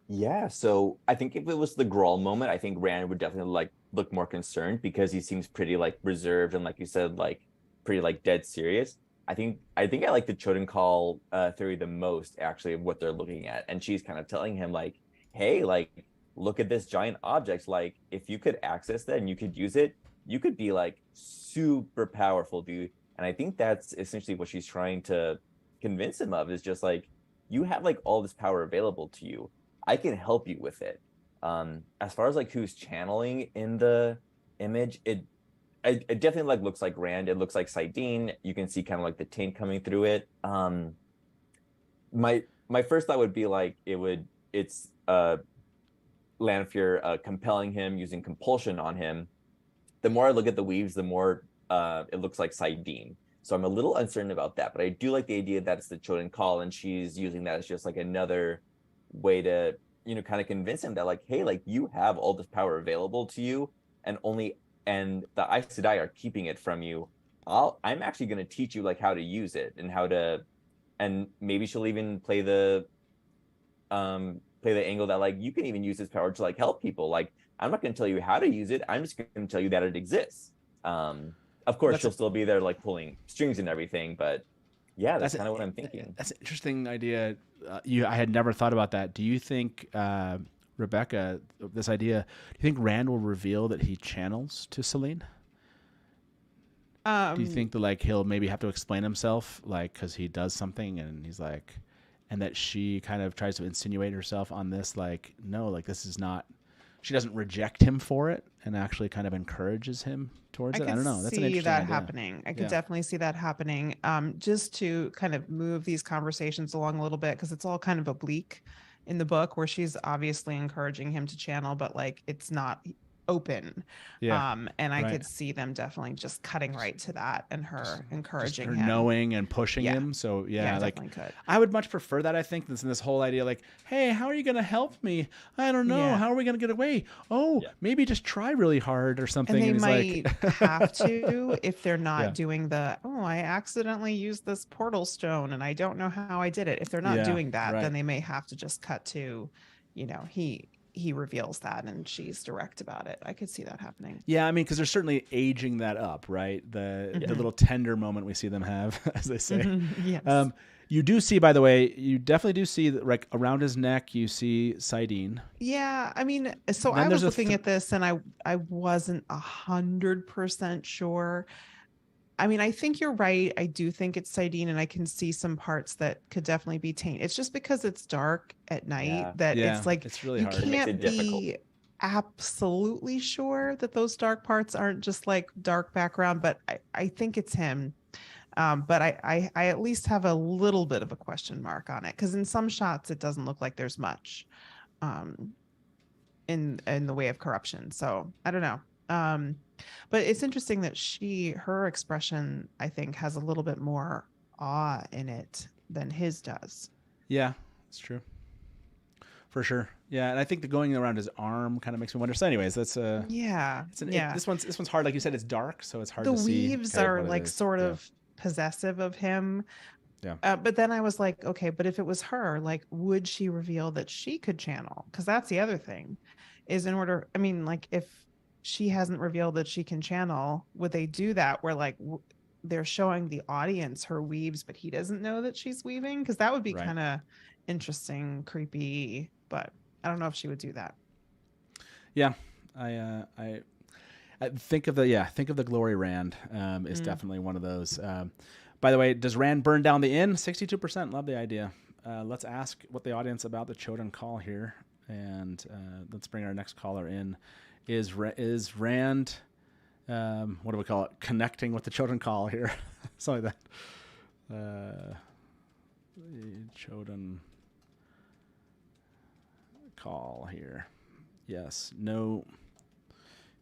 Yeah, so I think if it was the Grawl moment, I think Rand would definitely like look more concerned, because he seems pretty like reserved and, like you said, like pretty like dead serious. I think I like the Chodan Call theory the most, actually, of what they're looking at. And she's kind of telling him like, hey, like, look at this giant object. Like, if you could access that and you could use it, you could be like super powerful, dude. And I think that's essentially what she's trying to convince him of, is just like, you have like all this power available to you. I can help you with it. As far as like who's channeling in the image, it definitely like looks like Rand. It looks like Sidene. You can see kind of like the taint coming through it. My first thought would be like it's Lanfear compelling him, using compulsion on him. The more I look at the weaves, the more it looks like Sidene. So I'm a little uncertain about that, but I do like the idea that it's the Chodan Call, and she's using that as just like another way to, kind of convince him that like, hey, like, you have all this power available to you, and the Aes Sedai are keeping it from you. I'm actually going to teach you like how to use it and maybe she'll even play the angle that like, you can even use this power to like help people. Like, I'm not going to tell you how to use it. I'm just going to tell you that it exists. Of course, she'll still be there like pulling strings and everything, but yeah, that's kind of what I'm thinking. That's an interesting idea. I had never thought about that. Do you think, Rebecca, this idea, do you think Rand will reveal that he channels to Selene? Do you think that like he'll maybe have to explain himself, like, because he does something and he's like, and that she kind of tries to insinuate herself on this, like, no, like, this is not, she doesn't reject him for it and actually kind of encourages him towards it. I don't know. That's an interesting idea. Happening. I could definitely see that happening. Just to kind of move these conversations along a little bit, because it's all kind of oblique in the book, where she's obviously encouraging him to channel, but like, it's not open. And I could see them definitely just cutting right to that, and her encouraging her him, knowing and pushing him. So like, could. I would much prefer that, I think, than this whole idea like, hey, how are you going to help me? I don't know. How are we going to get away? Maybe just try really hard or something. And they might have to, if they're not doing I accidentally used this portal stone and I don't know how I did it. If they're not doing that, then they may have to just cut to, he reveals that and she's direct about it. I could see that happening. Yeah, I mean, because they're certainly aging that up, right? The little tender moment we see them have, as they say. Yes. You do see, by the way, you definitely do see that, like, around his neck, you see Sidene. Yeah, I mean, so I was looking at this and I wasn't 100% sure. I mean, I think you're right. I do think it's Sidene, and I can see some parts that could definitely be taint. It's just because it's dark at night that it's like, it's really you hard. can't be absolutely sure that those dark parts aren't just like dark background, but I think it's him. But I at least have a little bit of a question mark on it, because in some shots it doesn't look like there's much in the way of corruption. So I don't know. But it's interesting that her expression, I think, has a little bit more awe in it than his does. Yeah, it's true. For sure. Yeah, and I think the going around his arm kind of makes me wonder. So anyways, that's this one's hard. Like you said, it's dark, so it's hard to see. The weaves are like sort of possessive of him. Yeah. But then I was like, okay, but if it was her, like, would she reveal that she could channel? Because that's the other thing, is in order, I mean, like, if she hasn't revealed that she can channel, would they do that where like they're showing the audience her weaves, but he doesn't know that she's weaving? Because that would be kind of interesting, creepy, but I don't know if she would do that. Yeah, I think of the Glory Rand is definitely one of those. By the way, does Rand burn down the inn? 62%. Love the idea. Let's ask what the audience about the Choden Call here, and let's bring our next caller in. Is Rand? What do we call it? Connecting with the Choden Call here, something like that. Choden Call here. Yes. No.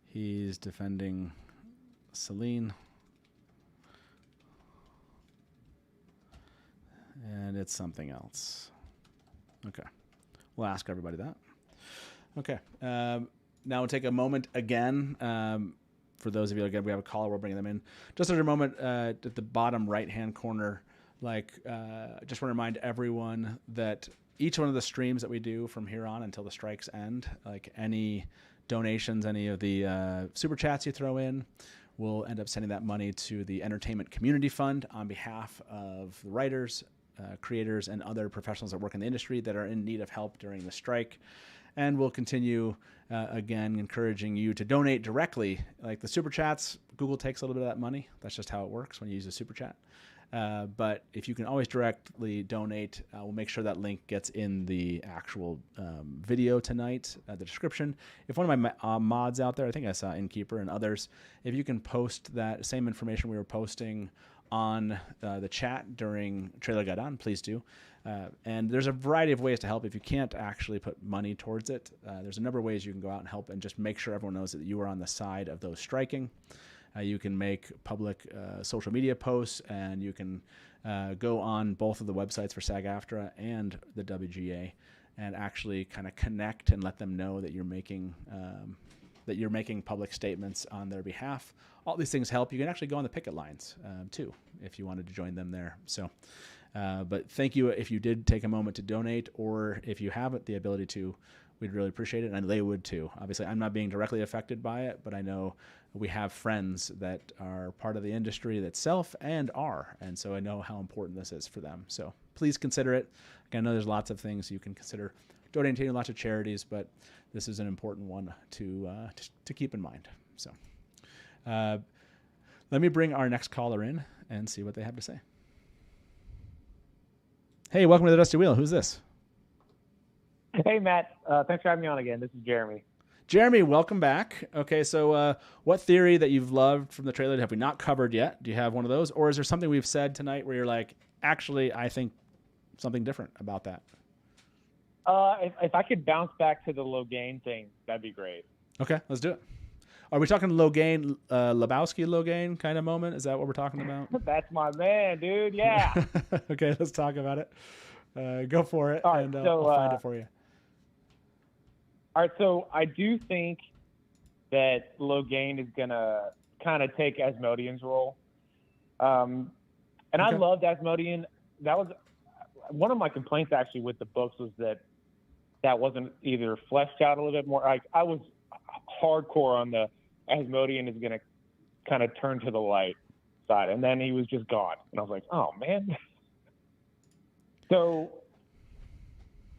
He's defending Selene. And it's something else. Okay. We'll ask everybody that. Okay. Now we'll take a moment again. For those of you, again, we have a caller. We're bringing them in. Just a moment at the bottom right-hand corner. Just want to remind everyone that each one of the streams that we do from here on until the strikes end, like any donations, any of the super chats you throw in, we'll end up sending that money to the Entertainment Community Fund on behalf of the writers, creators, and other professionals that work in the industry that are in need of help during the strike. And we'll continue, again, encouraging you to donate directly. Like the super chats, Google takes a little bit of that money. That's just how it works when you use a super chat. But if you can always directly donate, we'll make sure that link gets in the actual video tonight, the description. If one of my mods out there, I think I saw Innkeeper and others, if you can post that same information we were posting on the chat during Trailer Guide On, please do. And there's a variety of ways to help. If you can't actually put money towards it, there's a number of ways you can go out and help and just make sure everyone knows that you are on the side of those striking. You can make public social media posts, and you can go on both of the websites for SAG-AFTRA and the WGA and actually kind of connect and let them know that you're making public statements on their behalf. All these things help. You can actually go on the picket lines too if you wanted to join them there. So, but thank you if you did take a moment to donate, or if you haven't the ability to, we'd really appreciate it, and they would too. Obviously, I'm not being directly affected by it, but I know we have friends that are part of the industry itself and are, and so I know how important this is for them. So please consider it. Again, I know there's lots of things you can consider donating to, lots of charities, but this is an important one to keep in mind. So let me bring our next caller in and see what they have to say. Hey, welcome to the Dusty Wheel. Who's this? Hey, Matt. Thanks for having me on again. This is Jeremy. Jeremy, welcome back. Okay, so what theory that you've loved from the trailer have we not covered yet? Do you have one of those? Or is there something we've said tonight where you're like, actually, I think something different about that? If I could bounce back to the Logain thing, that'd be great. Okay, let's do it. Are we talking Logain, Lebowski Logain kind of moment? Is that what we're talking about? That's my man, dude. Yeah. Okay, let's talk about it. Go for it, right, and so, I'll find it for you. All right, so I do think that Logain is going to kind of take Asmodean's role. And okay. I loved Asmodean. That was one of my complaints, actually, with the books was that wasn't either fleshed out a little bit more. Like, I was hardcore on the Asmodean is going to kind of turn to the light side, and then he was just gone. And I was like, oh, man. So,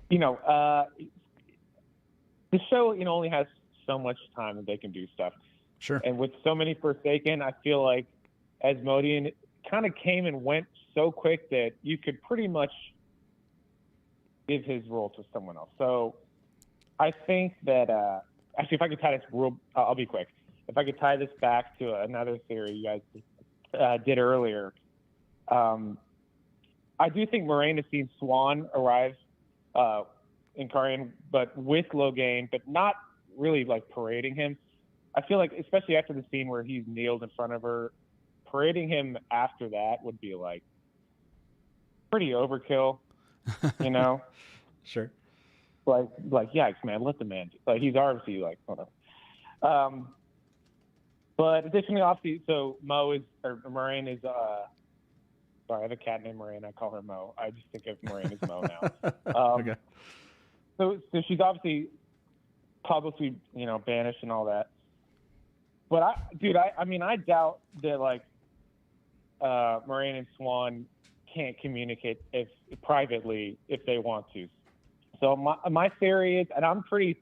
the show, only has so much time that they can do stuff. Sure. And with so many Forsaken, I feel like Asmodean kind of came and went so quick that you could pretty much give his role to someone else. So I think that, actually, if I could tie this I'll be quick. If I could tie this back to another theory you guys did earlier, I do think Moiraine has seen Siuan arrive in Carian, but with Logain, but not really like parading him. I feel like, especially after the scene where he's kneeled in front of her, parading him after that would be like pretty overkill, Sure. Like, yikes, man, let the man do. Like, he's obviously like, hold on. But additionally, obviously, so Moiraine is, sorry, I have a cat named Moiraine. I call her Mo. I just think of Moiraine as Mo now. Okay. So she's obviously publicly, banished and all that. But I doubt that like Moiraine and Siuan can't communicate privately if they want to. So my theory is, and I'm pretty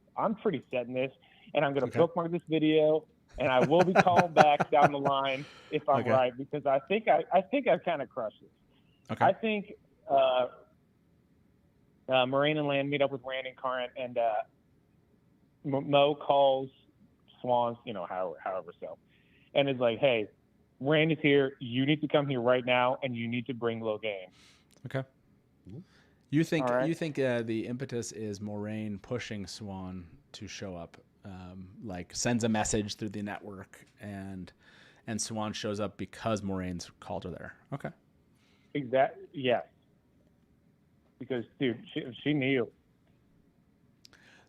set in this, and I'm going to bookmark this video, and I will be calling back down the line if I'm right, because I think I've kind of crushed this. Okay. I think Moiraine and Lan meet up with Rand and Karn, and Mo calls Siuan, however so, and is like, "Hey, Rand is here. You need to come here right now, and you need to bring Logain." Okay. You think the impetus is Moiraine pushing Siuan to show up, like sends a message through the network, and Siuan shows up because Moraine's called her there. Okay. Exactly. Yes. Because dude, she knew.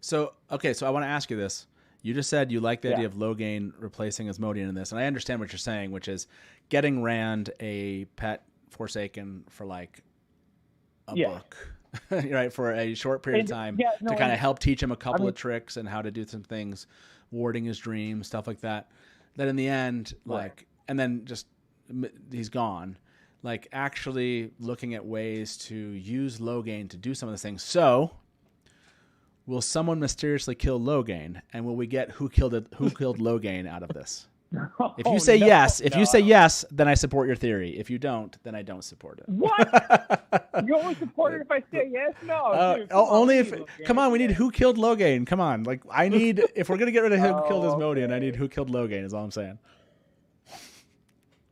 So I want to ask you this. You just said you like the idea of Logain replacing Asmodean in this, and I understand what you're saying, which is getting Rand a pet Forsaken for like a book, right, for a short period of time to kind of help teach him a couple of tricks and how to do some things, warding his dreams, stuff like that. That in the end, and then just he's gone. Like actually looking at ways to use Logain to do some of the things. So, will someone mysteriously kill Logain, and will we get who killed Logain out of this? If you say yes, then I support your theory. If you don't, then I don't support it. What? You only support it if I say yes? No. Dude, only if. Come on, we need who killed Logain. Come on, like I need. If we're gonna get rid of who killed Asmodean, I need who killed Logain. Is all I'm saying.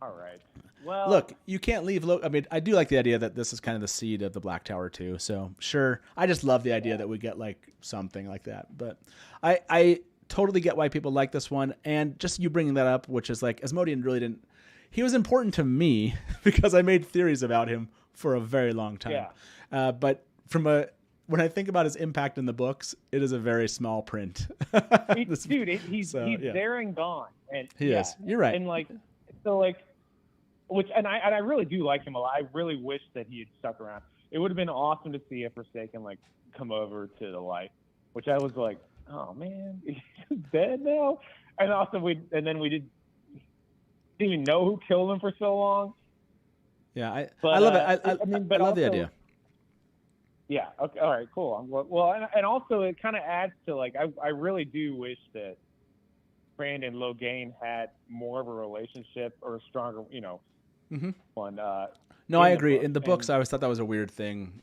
All right. Well, look, you can't leave. I mean, I do like the idea that this is kind of the seed of the Black Tower too. So sure, I just love the idea that we get like something like that. But I totally get why people like this one, and just you bringing that up, which is like Asmodean really didn't. He was important to me because I made theories about him for a very long time. Yeah. But when I think about his impact in the books, it is a very small print. Dude, he's there and gone, and he is. You're right. And I really do like him a lot. I really wish that he had stuck around. It would have been awesome to see a Forsaken like come over to the light, which I was like, oh man, he's dead now. And also we didn't even know who killed him for so long. Yeah, I love it. I love the idea. Yeah. Okay. All right. Cool. Well, and also it kind of adds to like I really do wish that Rand and Logain had more of a relationship or a stronger, one. No, I agree. In the books, I always thought that was a weird thing.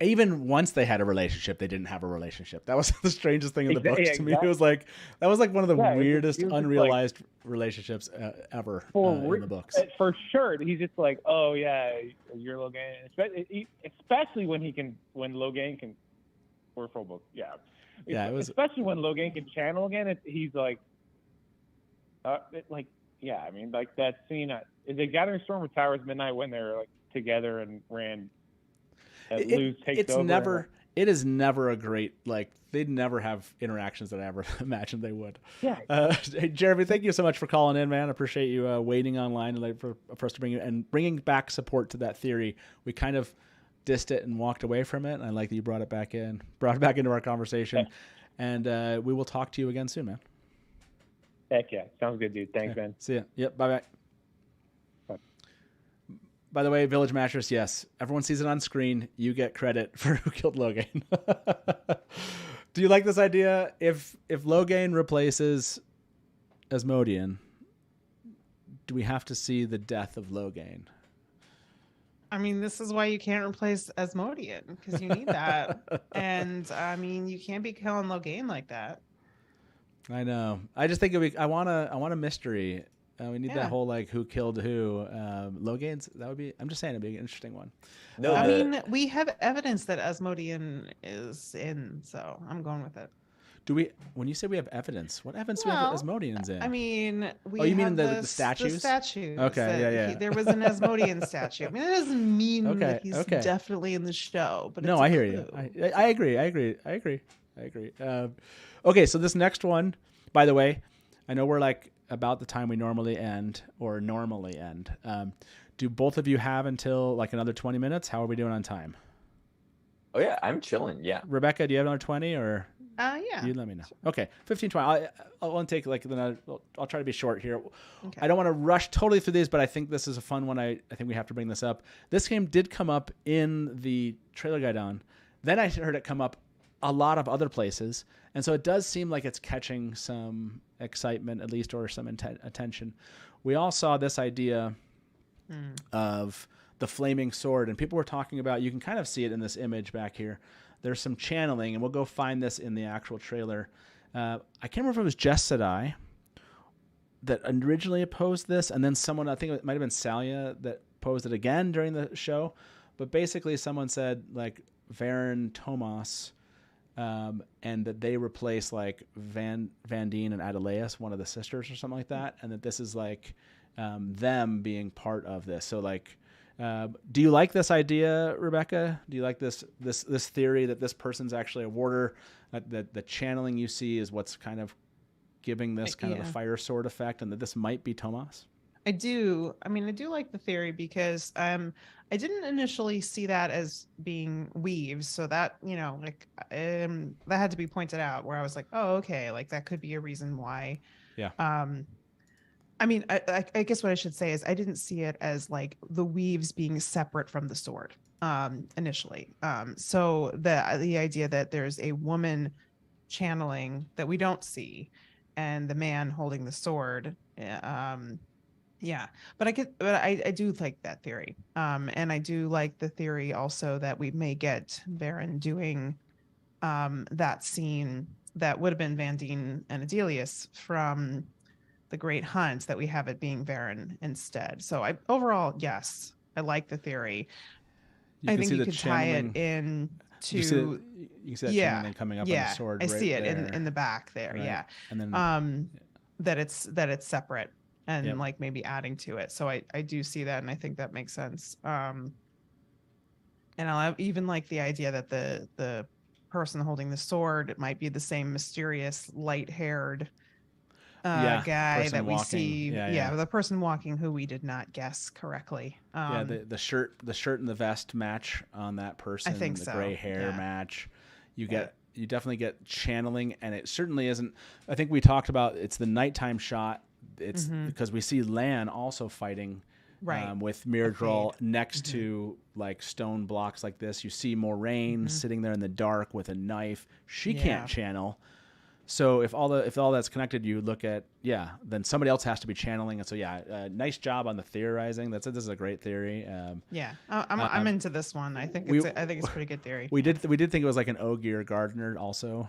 Even once they had a relationship, they didn't have a relationship. That was the strangest thing in the books to me. It was like that was like one of the weirdest, unrealized relationships ever in the books. For sure, he's just like, oh yeah, you're Logain, especially when Logain can. We're full book, yeah. Yeah, it was especially when Logain can channel again. He's like, I mean, like that scene. Is it Gathering Storm or Towers Midnight when they're like together and Rand? It's never. It is never a great like. They'd never have interactions that I ever imagined they would. Yeah. Hey, Jeremy, thank you so much for calling in, man. I appreciate you waiting online and for us to bringing back support to that theory. We kind of dissed it and walked away from it, and I like that you brought it back into our conversation. And we will talk to you again soon, man. Heck yeah, sounds good, dude. Thanks, man. See ya. Yep. Bye. By the way, Village Mattress, yes. Everyone sees it on screen. You get credit for who killed Logain. Do you like this idea? If Logain replaces Asmodean, do we have to see the death of Logain? I mean, this is why you can't replace Asmodean, because you need that. And I mean, you can't be killing Logain like that. I know. I just think I want a mystery. We need that whole like who killed who. Logain's that would be. I'm just saying it'd be an interesting one. No, I mean we have evidence that Asmodean is in, so I'm going with it. Do we? When you say we have evidence, what evidence do we have that Asmodean's in? I mean, you mean the statues? The statues. Okay, yeah. There was an Asmodean statue. I mean, that doesn't mean that he's definitely in the show. But no, I hear you. I agree. Okay, so this next one, by the way, I know we're like about the time we normally end. Do both of you have until like another 20 minutes? How are we doing on time? Oh yeah, I'm chilling. Yeah. Rebecca, do you have another 20 or? Yeah, yeah. You let me know. Okay, 15, 20. I'll only take I'll try to be short here. Okay. I don't want to rush totally through these, but I think this is a fun one. I think we have to bring this up. This game did come up in the trailer guide on. Then I heard it come up a lot of other places. And so it does seem like it's catching some excitement, at least, or some attention. We all saw this idea of the flaming sword, and people were talking about, you can kind of see it in this image back here. There's some channeling, and we'll go find this in the actual trailer. I can't remember if it was Jess Sedai that originally opposed this, and then someone, I think it might have been Salia, that posed it again during the show. But basically someone said, like, Varen Tomas, and that they replace like Vandine and Adelaus, one of the sisters or something like that, and that this is like them being part of this. So like, do you like this idea, Rebecca? Do you like this theory that this person's actually a warder? That the channeling you see is what's kind of giving this kind of a fire sword effect, and that this might be Tomas? I do. I mean, I do like the theory because I didn't initially see that as being weaves. So that, like that had to be pointed out, where I was like, oh, okay, like that could be a reason why. Yeah. I mean, I guess what I should say is I didn't see it as like the weaves being separate from the sword initially. So the idea that there's a woman channeling that we don't see and the man holding the sword. Yeah, but I do like that theory. And I do like the theory also that we may get Varen doing that scene that would have been Vandine and Adelius from the Great Hunt, that we have it being Varen instead. So overall, yes, I like the theory. I think you could tie it in to you can see that channeling coming up on the sword. I see it there. in the back there. Right. Yeah. And then that it's separate. And like maybe adding to it. So I do see that, and I think that makes sense. And I'll even like the idea that the person holding the sword, it might be the same mysterious light-haired guy that we see. Yeah, the person walking who we did not guess correctly. The shirt and the vest match on that person. I think the so. Gray hair match. You definitely get channeling, and it certainly isn't. I think we talked about it's the nighttime shot. It's because we see Lan also fighting with Myrddraal next to like stone blocks like this. You see Moiraine sitting there in the dark with a knife. She can't channel. So if all that's connected, you look at then somebody else has to be channeling. And so nice job on the theorizing. This is a great theory. I'm into this one. I think it's a pretty good theory. We did think it was like an Ogier Gardener also.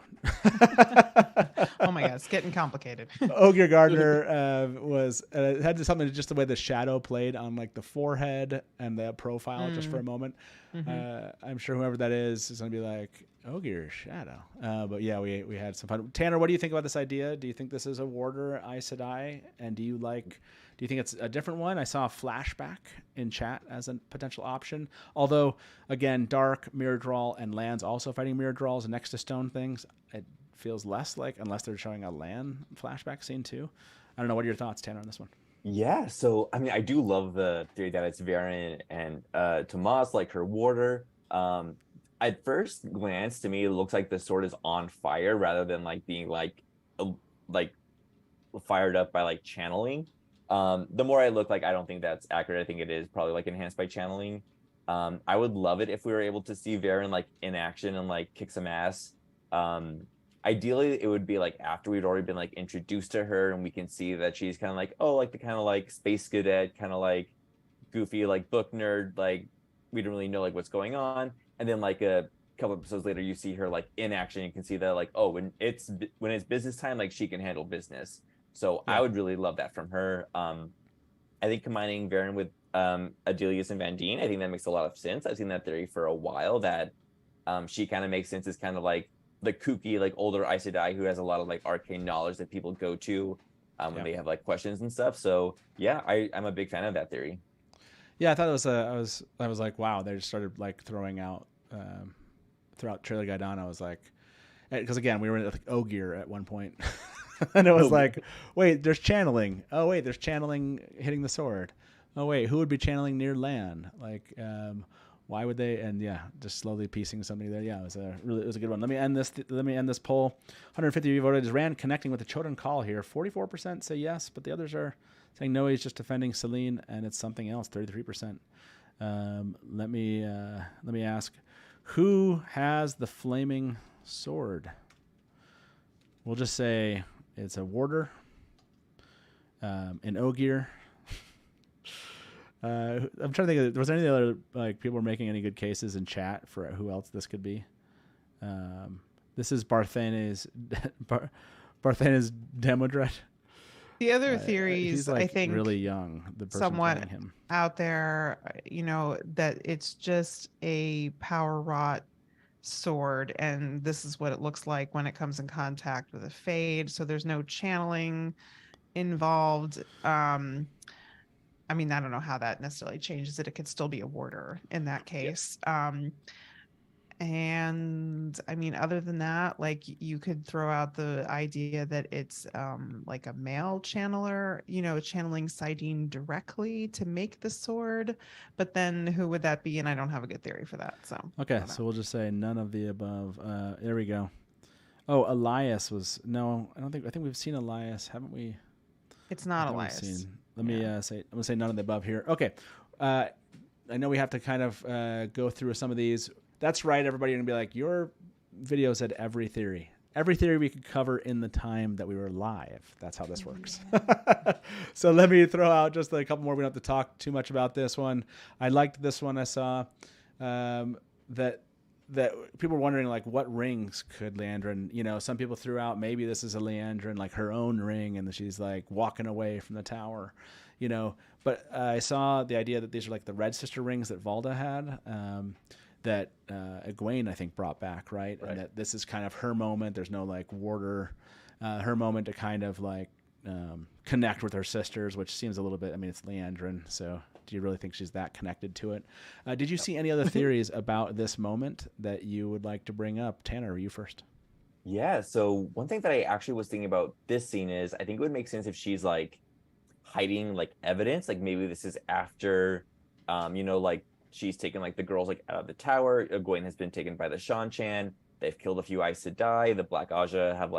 Oh my God, it's getting complicated. Ogier Gardener was it had something to just the way the shadow played on like the forehead and the profile just for a moment. I'm sure whoever that is gonna be like, Ogier shadow. But yeah, we had some fun. Tanner, what do you think about this idea? Do you think this is a warder Aes Sedai? And do you think it's a different one? I saw a flashback in chat as a potential option. Although, again, Dark, Myrddraal, and Lan's also fighting Myrddraals next to stone things. It feels less like, unless they're showing a Lan flashback scene too. I don't know. What are your thoughts, Tanner, on this one? Yeah, so I mean, I do love the theory that it's Varen and Tomas, like her warder. At first glance, to me, it looks like the sword is on fire rather than like being like fired up by like channeling. The more I look, like I don't think that's accurate. I think it is probably like enhanced by channeling. I would love it if we were able to see Varen like in action and like kick some ass. Ideally, it would be like after we'd already been like introduced to her, and we can see that she's kind of like, oh, like the kind of like space cadet, kind of like goofy, like book nerd, like we don't really know like what's going on. And then like a couple episodes later, you see her like in action. You can see that like, oh, when it's business time, like she can handle business. So I would really love that from her. I think combining Varen with Adelius and Vandine, I think that makes a lot of sense. I've seen that theory for a while, that she kind of makes sense as kind of like the kooky, like older Aes Sedai who has a lot of like arcane knowledge that people go to when they have like questions and stuff. So yeah, I'm a big fan of that theory. Yeah, I thought it was I was like, wow, they just started like throwing out throughout trailer guide on. I was like, because again, we were in like Ogier at one point. And it was like, wait, there's channeling. Oh wait, there's channeling hitting the sword. Oh wait, who would be channeling near Lan? Like, Why would they? And yeah, just slowly piecing something there. Yeah, it was a good one. Let me end this poll. 150 of you voted. Is Rand connecting with the Chodan call here? 44% say yes, but the others are saying no. He's just defending Selene, and it's something else. 33%. Let me ask, who has the flaming sword? We'll just say it's a warder, an ogier. I'm trying to think. Was there any other people were making any good cases in chat for who else this could be? This is Barthane's Demodred. The other theories, he's I think, really young. The person somewhat playing him out there, that it's just a power wrought sword, and this is what it looks like when it comes in contact with a fade. So there's no channeling involved. I don't know how that necessarily changes it. It could still be a warder in that case. Yep. And other than that, you could throw out the idea that it's like a male channeler, channeling Sidene directly to make the sword. But then who would that be? And I don't have a good theory for that. So okay, so we'll just say none of the above. There we go. Oh, Elias was no. I think we've seen Elias, haven't we? It's not Elias. Let me say. I'm gonna say none of the above here. Okay. I know we have to kind of go through some of these. That's right, everybody. You're going to be like, your video said every theory. Every theory we could cover in the time that we were live. That's how this works. So let me throw out just a couple more. We don't have to talk too much about this one. I liked this one I saw. That people were wondering, what rings could Liandrin, some people threw out maybe this is a Liandrin, her own ring, and she's, walking away from the tower, But I saw the idea that these are, the Red Sister rings that Valda had. That Egwene, I think, brought back, right? And that this is kind of her moment. There's no warder, her moment to kind of connect with her sisters, which seems a little bit. It's Liandrin, so do you really think she's that connected to it? Did you see any other theories about this moment that you would like to bring up? Tanner, you first. Yeah. So one thing that I actually was thinking about this scene is I think it would make sense if she's hiding evidence. Maybe this is after, she's taken the girls out of the tower. Egwene has been taken by the Shan-Chan. They've killed a few Aes Sedai. The Black Aja have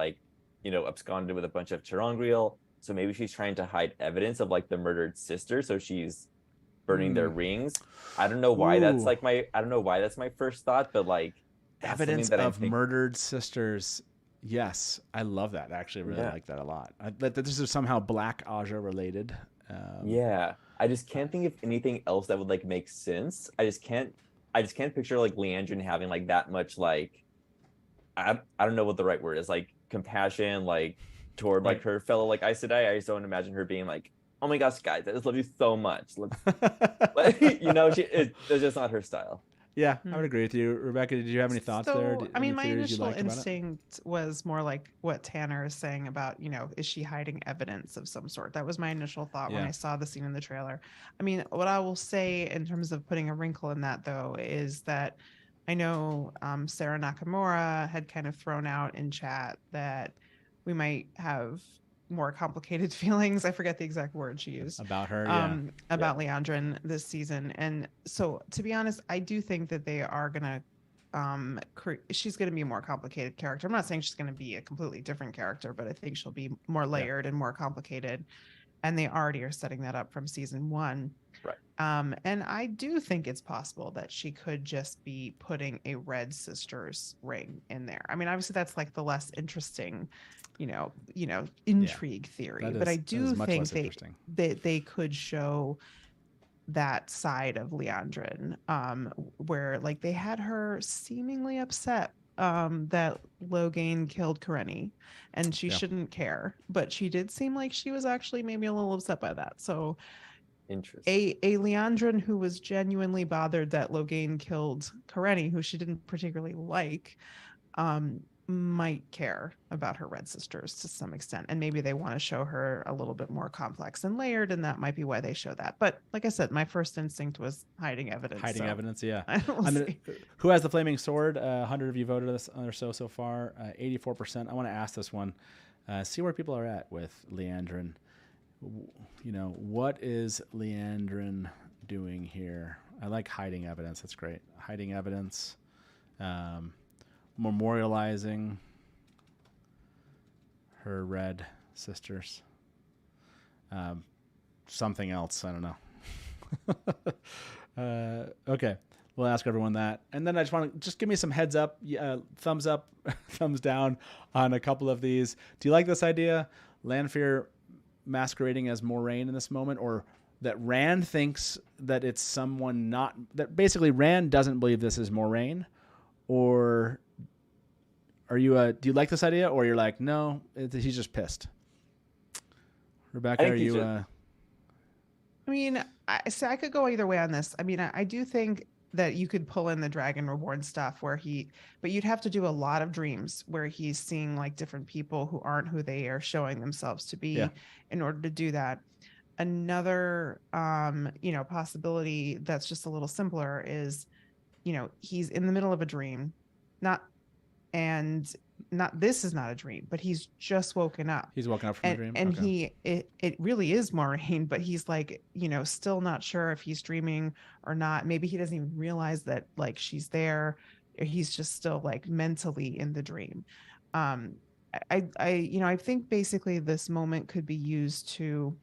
absconded with a bunch of Terangriel. So maybe she's trying to hide evidence of the murdered sister. So she's burning their rings. I don't know why that's my first thought, but evidence of murdered sisters. Yes, I love that. I actually really like that a lot. That this is somehow Black Aja related. Yeah. I just can't think of anything else that would make sense. I just can't picture Liandrin having that much I don't know what the right word is, compassion toward her fellow Aes Sedai. I just don't imagine her being oh my gosh, guys, I just love you so much. It's just not her style. Yeah, I would agree with you. Rebecca, did you have any thoughts there? My initial instinct was more like what Tanner is saying about, is she hiding evidence of some sort? That was my initial thought when I saw the scene in the trailer. What I will say in terms of putting a wrinkle in that, though, is that I know Sarah Nakamura had kind of thrown out in chat that we might have more complicated feelings. I forget the exact word she used about her, Liandrin this season. And so, to be honest, I do think that they are gonna, she's gonna be a more complicated character. I'm not saying she's gonna be a completely different character, but I think she'll be more layered and more complicated. And they already are setting that up from season 1. Right. And I do think it's possible that she could just be putting a Red Sisters ring in there. Obviously that's the less interesting, intrigue theory, but I do think they could show that side of Liandrin, where they had her seemingly upset that Logain killed Karenni, and she shouldn't care, but she did seem like she was actually maybe a little upset by that. So interesting. A Liandrin who was genuinely bothered that Logain killed Karenni, who she didn't particularly like, might care about her Red Sisters to some extent, and maybe they want to show her a little bit more complex and layered, and that might be why they show that. But like I said, my first instinct was hiding evidence. Yeah. Who has the flaming sword? 100 of you voted this or so far. 84%. I want to ask this one. See where people are at with Liandrin. What is Liandrin doing here? I like hiding evidence. That's great. Hiding evidence, memorializing her red sisters. Something else. I don't know. Okay. We'll ask everyone that. And then I just want to just give me some heads up, thumbs up, thumbs down on a couple of these. Do you like this idea? Lanfear masquerading as Moiraine in this moment, or that Rand thinks that it's someone not, that basically Rand doesn't believe this is Moiraine, or are you do you like this idea, or you're like, no, he's just pissed? Rebecca, are you I mean, I could go either way on this. I mean, I do think that you could pull in the Dragon Reborn stuff but you'd have to do a lot of dreams where he's seeing like different people who aren't who they are showing themselves to be in order to do that. Another, possibility that's just a little simpler is, he's in the middle of a dream, this is not a dream, but he's just woken up. He's woken up from the dream. And it really is Moiraine, but he's like, still not sure if he's dreaming or not. Maybe he doesn't even realize that like she's there. Or he's just still like mentally in the dream. I think basically this moment could be used to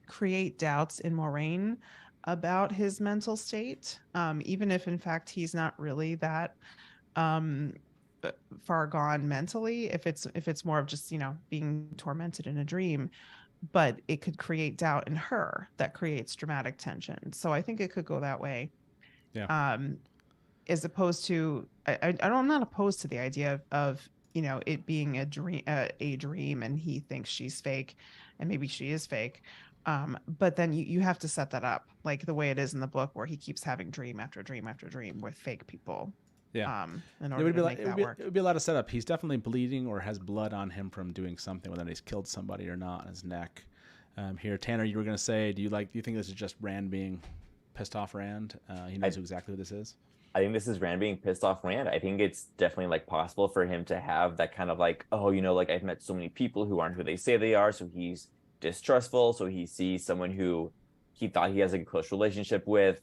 create doubts in Moiraine about his mental state, even if in fact he's not really that far gone mentally, if it's more of just being tormented in a dream, but it could create doubt in her that creates dramatic tension. So I think it could go that way. As opposed to I'm not opposed to the idea of it being a dream and he thinks she's fake and maybe she is fake, but then you have to set that up like the way it is in the book where he keeps having dream after dream after dream with fake people. In order to make that work. It would be a lot of setup. He's definitely bleeding or has blood on him from doing something, whether he's killed somebody or not, on his neck. Here, Tanner, you were going to say, do you think this is just Rand being pissed off Rand? He knows exactly who this is. I think this is Rand being pissed off Rand. I think it's definitely like possible for him to have that kind of like, like I've met so many people who aren't who they say they are. So he's distrustful. So he sees someone who he thought he has a close relationship with.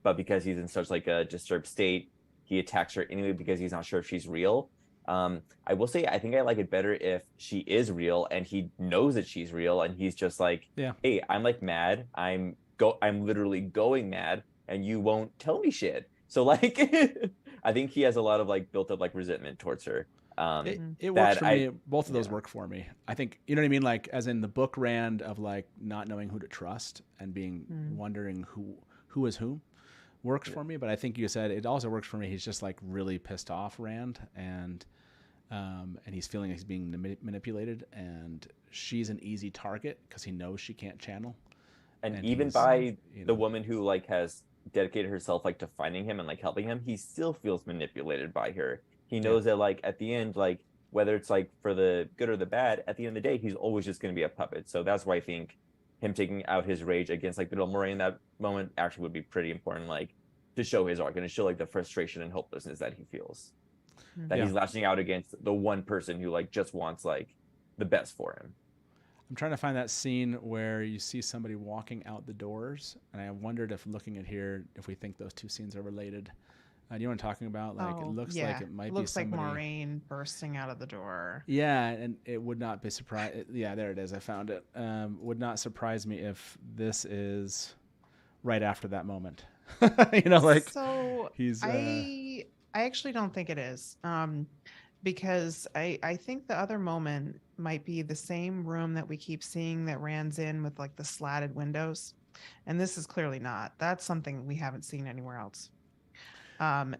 But because he's in such like a disturbed state, he attacks her anyway because he's not sure if she's real. I will say, I think I like it better if she is real and he knows that she's real and he's just like, hey, I'm like mad. I'm literally going mad and you won't tell me shit. So like, I think he has a lot of like built up like resentment towards her. It works for me. Both of those work for me. I think, you know what I mean? Like as in the book Rand of like not knowing who to trust and being wondering who is whom. Works for me, but I think you said it also works for me. He's just like really pissed off Rand, and he's feeling like he's being manipulated, and she's an easy target because he knows she can't channel. And even by the woman who like has dedicated herself like to finding him and like helping him, he still feels manipulated by her. He knows that like at the end, like whether it's like for the good or the bad, at the end of the day, he's always just going to be a puppet. So that's why I think him taking out his rage against like the little Moiraine in that moment actually would be pretty important, like to show his arc and to show like the frustration and hopelessness that he feels, that he's lashing out against the one person who like just wants like the best for him. I'm trying to find that scene where you see somebody walking out the doors, and I wondered if looking at here if we think those two scenes are related. You know what I'm talking about? Like it looks like it might be somebody. Looks like Moiraine bursting out of the door. Yeah, and it would not be surprised. Yeah, there it is. I found it. Would not surprise me if this is right after that moment. So he's. I actually don't think it is, because I think the other moment might be the same room that we keep seeing that Rand's in with like the slatted windows, and this is clearly not. That's something we haven't seen anywhere else.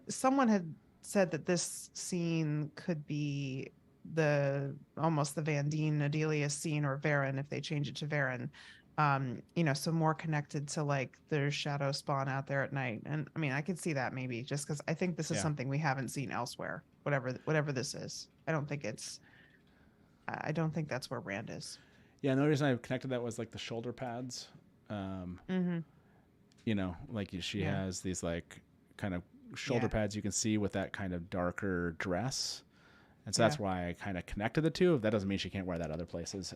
Someone had said that this scene could be almost the Vandene Adelia scene, or Varen if they change it to Varen. So more connected to like their shadow spawn out there at night. And I mean, I could see that maybe just because I think this is something we haven't seen elsewhere, whatever this is. I don't think that's where Rand is. Yeah. And the reason I connected that was like the shoulder pads. She has these like kind of shoulder pads you can see with that kind of darker dress. And so that's why I kind of connected the two. That doesn't mean she can't wear that other places.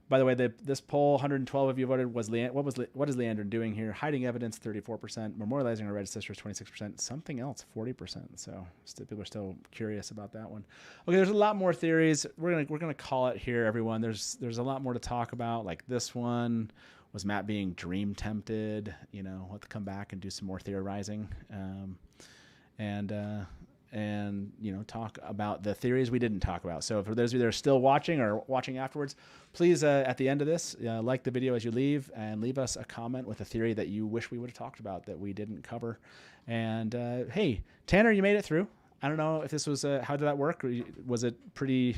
By the way, this poll, 112 of you voted, was what is Leandrin doing here? Hiding evidence, 34%. Memorializing her red sisters, 26%. Something else, 40%. So people are still curious about that one. Okay, there's a lot more theories. We're gonna call it here, everyone. There's a lot more to talk about. Like this one, was Matt being dream tempted? You know, we'll have to come back and do some more theorizing, and you know, talk about the theories we didn't talk about. So for those of you that are still watching or watching afterwards, please at the end of this, like the video as you leave and leave us a comment with a theory that you wish we would have talked about that we didn't cover. And hey, Tanner, you made it through. I don't know if this was how did that work? Was it pretty?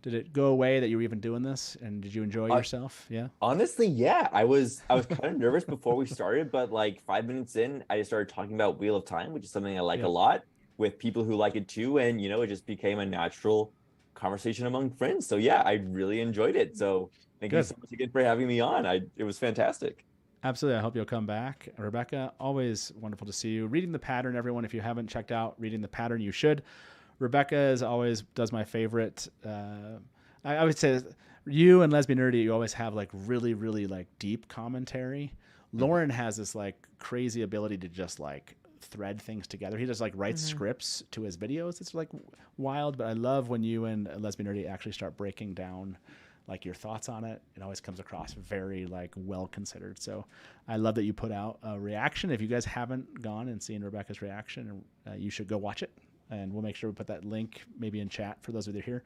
Did it go away that you were even doing this? And did you enjoy yourself? Yeah. Honestly, yeah. I was kind of nervous before we started, but like 5 minutes in, I just started talking about Wheel of Time, which is something I like a lot, with people who like it too, and you know, it just became a natural conversation among friends. So yeah, I really enjoyed it. So thank you so much again for having me on. It was fantastic. Absolutely. I hope you'll come back. Rebecca, always wonderful to see you. Reading the Pattern, everyone, if you haven't checked out Reading the Pattern, you should. Rebecca is always does my favorite. I would say you and Lesbian Nerdy, you always have like really, really like deep commentary. Lauren has this like crazy ability to just like thread things together. He just like writes scripts to his videos. It's like wild, but I love when you and Lesbian Nerdy actually start breaking down like your thoughts on it. It always comes across very like well considered. So I love that you put out a reaction. If you guys haven't gone and seen Rebecca's reaction, you should go watch it, and we'll make sure we put that link maybe in chat for those of you that are here.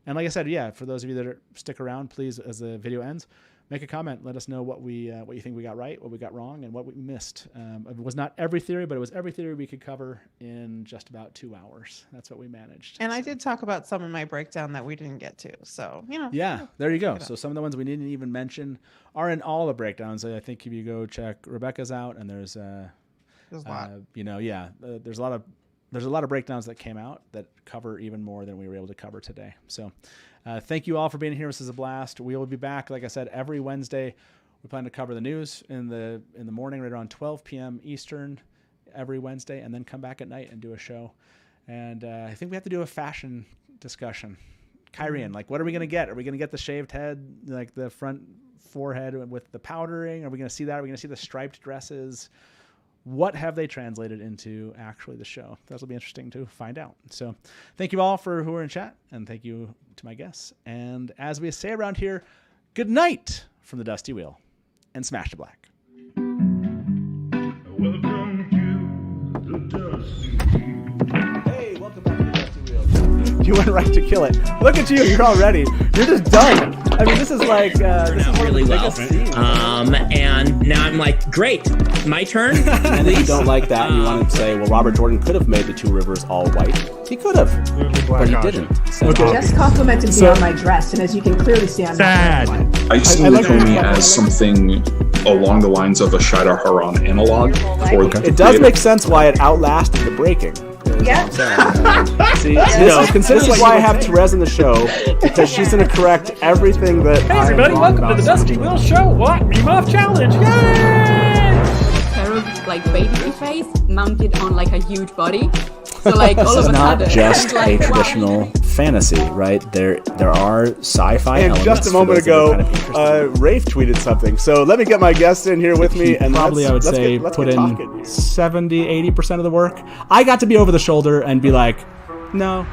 And like I said, yeah, for those of you that stick around, please, as the video ends, make a comment. Let us know what you think we got right, what we got wrong, and what we missed. It was not every theory, but it was every theory we could cover in just about 2 hours. That's what we managed. And I did talk about some in my breakdown that we didn't get to. So, you know. Yeah, there you go. So some of the ones we didn't even mention are in all the breakdowns. I think if you go check Rebecca's out, and there's a lot. There's a lot of breakdowns that came out that cover even more than we were able to cover today. So thank you all for being here. This is a blast. We will be back, like I said, every Wednesday. We plan to cover the news in the morning right around 12 p.m. Eastern every Wednesday, and then come back at night and do a show. And I think we have to do a fashion discussion. Kyrian, like, what are we going to get? Are we going to get the shaved head, like the front forehead with the powdering? Are we going to see that? Are we going to see the striped dresses? What have they translated into actually the show? That'll be interesting to find out. So thank you all for who are in chat, and thank you to my guests. And as we say around here, good night from the Dusty Wheel, and smash to black. Welcome to the Dusty Wheel. Hey, welcome back to the Dusty Wheel. You went right to kill it. Look at you. You're already. You're just done. I mean, this is like this is one really of the well. biggest scenes. And now I'm like, great, my turn. And if you don't like that, and you want to say, well, Robert Jordan could have made the two rivers all white. He could have, but he didn't. So, Just complimented me on my dress, and as you can clearly see, I'm sad. not I see Lukomi as something along the lines of a Shada Haran analog. It does make sense why it outlasted the breaking. Yeah. See, consider why I have Therese in the show, because she's going to correct everything that. Hey everybody, welcome to the Dusty Wheel Show. What? Meme Off Challenge! Yay! Carol's like baby face mounted on like a huge body. So like all of a sudden, this is not just like, a traditional fantasy, right? There are sci-fi elements. And just a moment ago, Rafe tweeted something. So let me get my guests in here with me, and probably I would say put in 70-80% of the work. I got to be over the shoulder and be like, no,